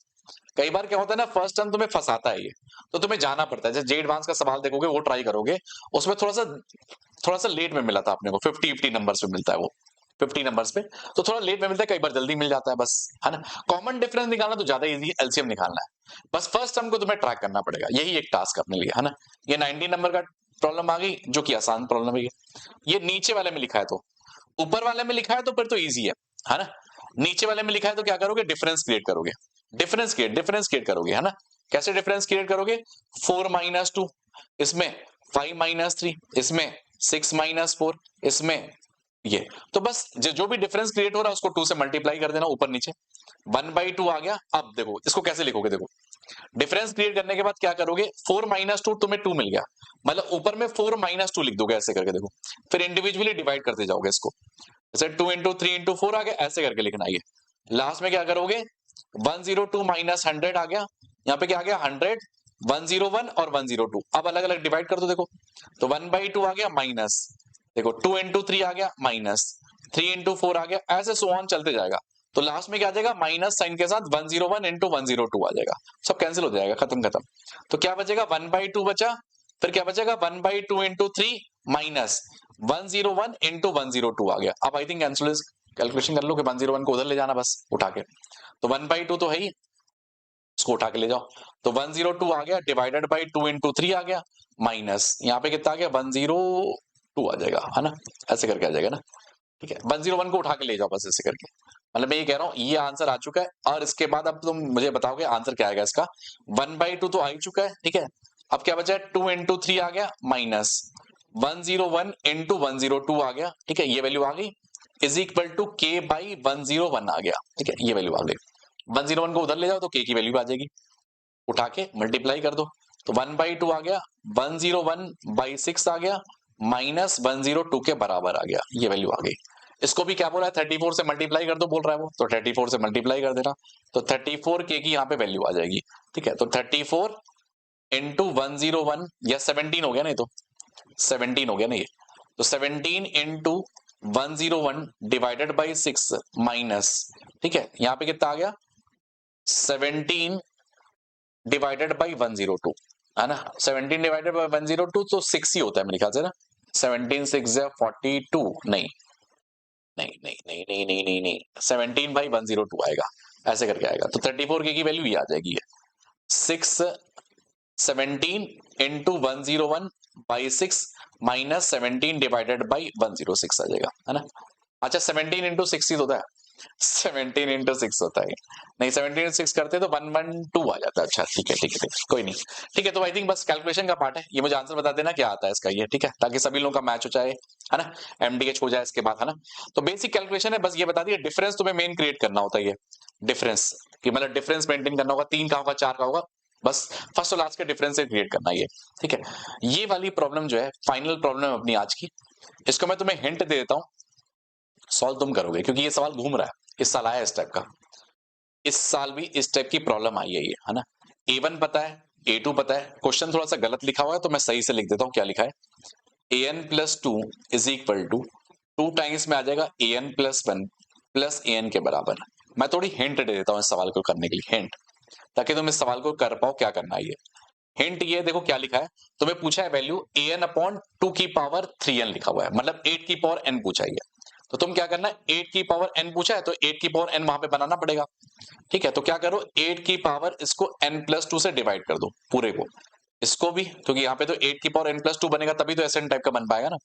कई बार क्या होता है ना फर्स्ट टर्म तुम्हें फंसाता है ये, तो तुम्हें जाना पड़ता है। जैसे जे एडवांस का सवाल देखोगे वो ट्राई करोगे, उसमें थोड़ा सा लेट में मिला था अपने को, 50 नंबर्स में मिलता है वो, 50 नंबर्स पे, तो थोड़ा लेट में मिलता है, कई बार जल्दी मिल जाता है, बस है ना। कॉमन डिफरेंस निकालना तो ज्यादा इजी है, एलसीएम निकालना है, बस फर्स्ट टर्म को तुम्हें ट्रैक करना पड़ेगा, यही एक टास्क अपने लिए, है ना। ये 19 नंबर का प्रॉब्लम आ गई, जो कि आसान प्रॉब्लम है ये नीचे वाले में लिखा है, तो ऊपर वाले में लिखा है तो फिर तो ईजी है ना। नीचे वाले में लिखा है तो क्या करोगे, डिफरेंस क्रिएट करोगे, डिफरेंस क्रिएट करोगे, है ना। कैसे डिफरेंस क्रिएट करोगे, 4 माइनस 2, इसमें 5 माइनस 3, इसमें 6 माइनस 4, इसमें ये, तो बस जो भी डिफरेंस क्रिएट हो रहा है उसको 2 से मल्टीप्लाई कर देना ऊपर नीचे, 1/2 आ गया। अब देखो इसको कैसे लिखोगे, देखो डिफरेंस क्रिएट करने के बाद क्या करोगे, 4 माइनस 2 तुम्हें 2 मिल गया, मतलब ऊपर में 4 माइनस 2 लिख दोगे ऐसे करके, देखो फिर इंडिविजुअली डिवाइड करते जाओगे इसको, जैसे 2 इंटू 3 इंटू 4 आ गया, ऐसे करके लिखना है। लास्ट में क्या करोगे, 102 माइनस 100 आ गया, यहाँ पे क्या आ गया 100, 101 और 102, अब अलग अलग डिवाइड कर दो, देखो तो 1/2 आ गया माइनस, देखो 2 इंटू 3 आ गया माइनस, 3 इंटू 4 आ गया, ऐसे सो ऑन चलते जाएगा। तो लास्ट में क्या आ जाएगा, माइनस साइन के साथ 101 इंटू 102 आ जाएगा, सब कैंसिल हो जाएगा, खत्म खत्म। तो क्या बचेगा 1/2 बचा, फिर क्या बचेगा 1/2 इंटू 3 माइनस 101 इंटू 102 आ गया। अब आई थिंक आंसर कैलकुलेशन कर लो कि 101 को उधर ले जाना बस उठा के, तो 1/2 तो है ही, इसको उठा के ले जाओ, तो 102 आ गया, डिवाइडेड बाई 2 इंटू 3 आ गया, माइनस यहाँ पे कितना आ गया 102 आ जाएगा, है ना, ऐसे करके आ जाएगा ना। ठीक है, 101 को उठा के ले जाओ बस ऐसे करके, मतलब मैं ये कह रहा हूँ ये आंसर आ चुका है, और इसके बाद अब तुम मुझे बताओगे आंसर क्या आएगा इसका। 1/2 तो आ ही चुका है, ठीक है, अब क्या बचा है 2 इंटू 3 आ गया माइनस 101 इंटू 102 आ गया, ठीक है, ये वैल्यू आ गई, इज इक्वल टू के बाई 101 आ गया, ठीक है, ये वैल्यू आ गई। 101 को उधर ले जाओ तो के की वैल्यू आ जाएगी, उठा के मल्टीप्लाई कर दो, तो 1/2 आ गया, 101/6 आ गया, माइनस 102 के बराबर आ गया, ये वैल्यू आ गई। इसको भी क्या बोला है 34 से मल्टीप्लाई कर दो बोल रहा है वो, तो 34 से मल्टीप्लाई कर देना, तो 34 के की यहाँ पे वैल्यू आ जाएगी। ठीक है, तो 34 इंटू 101 या 17 हो गया, नहीं तो 17 हो गया ना ये, तो 17 इंटू 101 डिवाइडेड बाई 6 माइनस, ठीक है, यहाँ पे कितना आ गया 17 डिवाइडेड बाई 102, है ना, 17 डिवाइडेड बाई 102 तो 6 ही होता है मेरे ख्याल से ना, 17 6 42, नहीं नहीं नहीं नहीं नहीं नहीं नहीं नहीं 17/102 आएगा, ऐसे करके आएगा, तो 34 के की वैल्यू ये आ जाएगी, 6 17 इंटू 101/6 माइनस 17 डिवाइडेड बाई 106 आ जाएगा, है ना। अच्छा 17 इंटू 6 ही होता है, 17 इंटू 6 होता है, नहीं 17 इंटू 6 करते तो 112 आ जाता है। अच्छा ठीक है ठीक है ठीक है, कोई नहीं, ठीक है, तो आई थिंक बस कैलकुलेशन का पार्ट है ये, मुझे आंसर बता देना क्या आता है इसका ये, ठीक है, ताकि सभी लोगों का मैच हो जाए, है ना, एमडीएच हो जाए इसके बाद, है ना। तो बेसिक कैलकुलेशन है, बस ये बता दिए डिफरेंस तुम्हें मेन क्रिएट करना होता है, ये डिफरेंस कि मतलब डिफरेंस मेंटेन करना होगा, 3 का होगा 4 का होगा, बस फर्स्ट और लास्ट के डिफरेंस से क्रिएट करना है, ठीक है। ये वाली प्रॉब्लम जो है फाइनल प्रॉब्लम अपनी आज की, इसको मैं तुम्हें हिंट दे देता हूं, सॉल्व तुम करोगे, क्योंकि ये सवाल घूम रहा है, इस साल आया इस टाइप का, इस साल भी इस टाइप की प्रॉब्लम आई है ये, है ना। A1 पता है, A2 पता है, क्वेश्चन थोड़ा सा गलत लिखा हुआ है तो मैं सही से लिख देता हूं क्या लिखा है। an plus 2 is equal to 2 times में आ जाएगा an प्लस 1 प्लस an के बराबर। मैं थोड़ी हिंट दे देता हूं इस सवाल को करने के लिए, हिंट, ताकि तुम इस सवाल को कर पाओ क्या करना है। ये हिंट ये देखो क्या लिखा है, तुम्हें पूछा है वैल्यू an अपॉन 2 की पावर 3n लिखा हुआ है, मतलब 8 की पावर n पूछा है। तो तुम क्या करना है, 8 की पावर n पूछा है तो 8 की पावर n वहां पे बनाना पड़ेगा। ठीक है, तो क्या करो, 8 की पावर इसको n प्लस 2 से डिवाइड कर दो पूरे को, इसको भी, क्योंकि यहाँ पे तो 8 की पावर n प्लस 2 बनेगा तभी तो एसएन टाइप का बन पाएगा ना।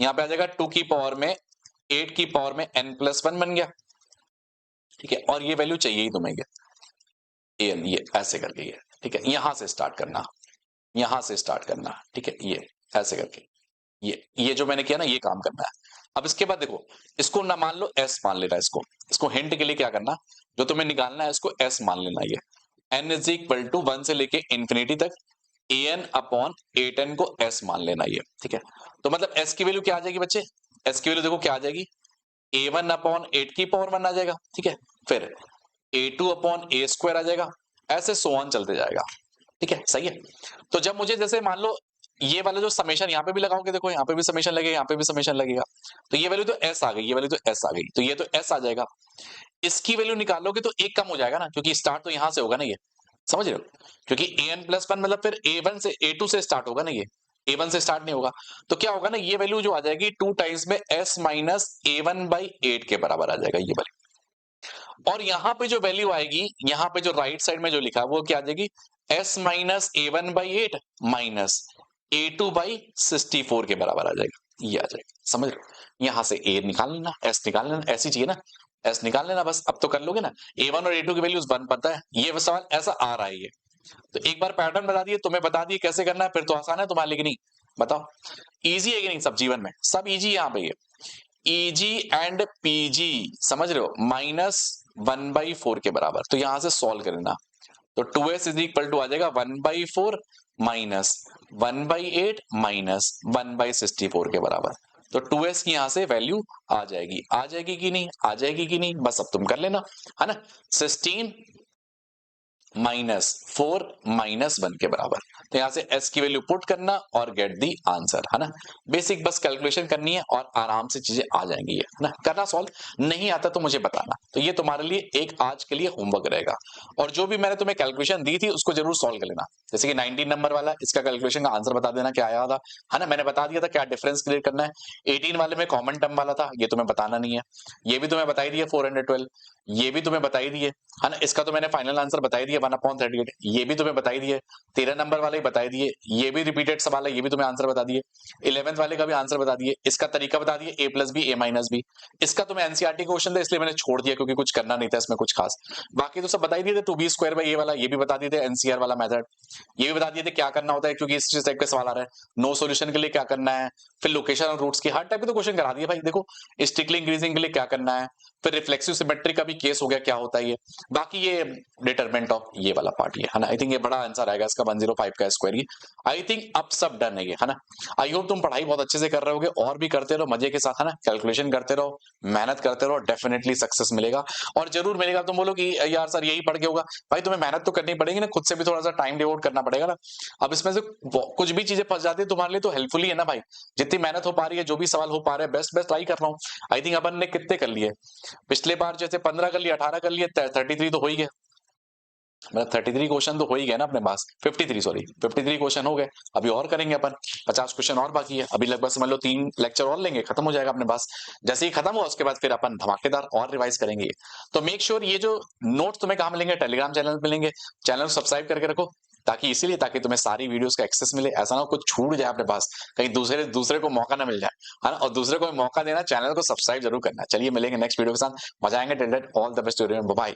यहाँ पे आ जाएगा 2 की पावर में 8 की पावर में n प्लस 1 बन गया। ठीक है, और ये वैल्यू चाहिए ही तुम्हें an, ये ऐसे करके ये। ठीक है, यहां से स्टार्ट करना, यहां से स्टार्ट करना। ठीक है, ये ऐसे करके ये जो मैंने किया ना, ये काम करना है। अब इसके बाद देखो, इसको ना मान लो s मान लेना, इसको हिंट के लिए क्या करना, जो तुम्हें निकालना है इसको s मान लेना। ये n इज इक्वल टू 1 से लेके इंफिनिटी तक an अपॉन 8n को s मान लेना ये। ठीक है, तो मतलब s की वैल्यू क्या आ जाएगी बच्चे, s की वैल्यू देखो क्या आ जाएगी, a1 अपॉन 8 की पावर 1 आ जाएगा। ठीक है, फिर a2 अपॉन a स्क्वायर आ जाएगा, ऐसे सो ऑन चलते जाएगा। ठीक है, सही है। तो जब मुझे जैसे मान लो ये वाला जो समेशन यहाँ पे भी लगाओगे, देखो यहाँ पे भी समेशन लगेगा, यहाँ पे भी समेशन लगेगा, तो ये वैल्यू तो s आ गई, ये वैल्यू तो s आ गई, तो ये तो s आ जाएगा। इसकी वैल्यू निकालोगे तो एक कम हो जाएगा ना, क्योंकि स्टार्ट तो यहां से होगा ना, ये समझ रहे हो, क्योंकि an प्लस 1 मतलब फिर a1 से a2 से स्टार्ट होगा ना, ये a1 से स्टार्ट नहीं होगा। तो क्या होगा ना, ये वैल्यू जो आ जाएगी 2 टाइम्स में s माइनस a1 बाई 8 के बराबर आ जाएगा ये वाली। और यहां पे जो वैल्यू आएगी, यहां पे जो राइट साइड में जो लिखा है वो क्या आ जाएगी, s minus a1 by 8 minus a2 by 64 के बराबर आ जाएगा, ये आ जाएगा। समझ रहे हो, यहां से a निकाल लेना, s निकाल लेना, ऐसी चाहिए ना, s निकाल लेना बस। अब तो कर लोगे ना, a1 और a2 की वैल्यूज बन पता है, ये सवाल ऐसा आ रहा है ये। तो एक बार पैटर्न बता दिए, तुम्हें बता दिए कैसे करना है, फिर तो आसान है तुम्हारे लिए कि नहीं, बताओ। इजी है कि नहीं, सब जीवन में सब इजी है यहाँ पे। ये ईजी एंड पीजी समझ रहे हो, माइनस 1/4 के बराबर, तो यहां से सॉल्व करना, तो 2s इज इक्वल टू आ जाएगा 1/4 माइनस 1/8 माइनस 1/64 के बराबर। तो 2s की यहां से वैल्यू आ जाएगी, आ जाएगी कि नहीं, आ जाएगी कि नहीं, बस अब तुम कर लेना, है ना, 16 माइनस 4 माइनस 1 के बराबर। तो यहां से s की वैल्यू पुट करना और गेट दी आंसर, है ना। बेसिक बस कैलकुलेशन करनी है और आराम से चीजें आ जाएंगी, है ना, करना सॉल्व। नहीं आता तो मुझे बताना, तो ये तुम्हारे लिए एक आज के लिए होमवर्क रहेगा। और जो भी मैंने तुम्हें कैलकुलेशन दी थी उसको जरूर सॉल्व कर लेना, जैसे कि 19 नंबर वाला, इसका कैलकुलेशन का आंसर बता देना क्या आया था, है ना, मैंने बता दिया था क्या डिफरेंस क्लियर करना है। 18 वाले में कॉमन टर्म वाला था, ये तुम्हें बताना नहीं है, ये भी तुम्हें बताई दिया 412, ये भी तुम्हें बताई दिए, है ना, इसका तो मैंने फाइनल आंसर बताई दिया 1/38, ये भी तुम्हें बताई दिए, 13 नंबर वाले बताई दिए, ये भी रिपीटेड सवाल है, ये भी तुम्हें आंसर बता दिए, 11th वाले का भी आंसर बता दिए, इसका तरीका बता दिए a plus b a minus b. इसका तुम्हें एनसीईआरटी क्वेश्चन था इसलिए मैंने छोड़ दिया, क्योंकि कुछ करना नहीं था इसमें कुछ खास। बाकी तो सब बताई दिए थे, 2b² बाई ए वाला ये भी बता दिए थे, एनसीआर वाला मेथड ये भी बता दिए थे क्या करना होता है, क्योंकि इस टाइप के सवाल आ रहा है, नो सोल्यूशन के लिए क्या करना है, फिर लोकेशन और रूट्स की हर टाइप के तो क्वेश्चन करा दिए भाई। देखो स्टिकली इंक्रीजिंग के लिए क्या करना है, फिर रिफ्लेक्सिव सिमेट्री का भी केस हो गया क्या होता है ये, बाकी ये डिटरमिनेंट ऑफ ये वाला पार्ट ये, है ना। आई थिंक ये बड़ा आंसर आएगा इसका 105 का स्क्वायर, ये आई थिंक अब सब डन है ये, है ना। आई होप तुम पढ़ाई बहुत अच्छे से कर रहे होगे, और भी करते रहो मजे के साथ, है ना, कैलकुलेशन करते रहो, मेहनत करते रहो, डेफिनेटली सक्सेस मिलेगा और जरूर मिलेगा। तुम बोलो कि यार सर यही पढ़ के होगा, भाई तुम्हें मेहनत तो करनी पड़ेगी ना, खुद से भी थोड़ा सा टाइम डिवोट करना पड़ेगा ना। अब इसमें से कुछ भी चीजें फंस जाती है तुम्हारे लिए तो हेल्पफुल ही है ना भाई, जितनी मेहनत हो पा रही है, जो भी सवाल हो पा रहे हैं, बेस्ट बेस्ट ट्राई कर रहा हूँ। आई थिंक अपन ने कितने कर लिए पिछले बार, जैसे 15 कर लिए, 18 कर लिए, 33 तो हो ही गए, मतलब 33 क्वेश्चन तो हो ही गए ना अपने पास, 53 क्वेश्चन हो गए। अभी और करेंगे अपन, 50 क्वेश्चन और बाकी है, अभी लगभग समझ लो 3 लेक्चर और लेंगे, खत्म हो जाएगा अपने पास। जैसे ही खत्म हुआ उसके बाद फिर अपन धमाकेदार और रिवाइज करेंगे। तो मेक श्योर ये जो नोट्स तुम्हें कहाँ मिलेंगे, टेलीग्राम चैनल मिलेंगे, चैनल को सब्सक्राइब करके रखो, ताकि इसीलिए ताकि तुम्हें सारी वीडियोस का एक्सेस मिले, ऐसा ना हो कुछ छूट जाए अपने पास, कहीं दूसरे को मौका ना मिल जाए, है ना। और दूसरे को मौका देना, चैनल को सब्सक्राइब जरूर करना। चलिए मिलेंगे नेक्स्ट वीडियो के साथ, मजा आएंगे। Till then all the best, bye bye.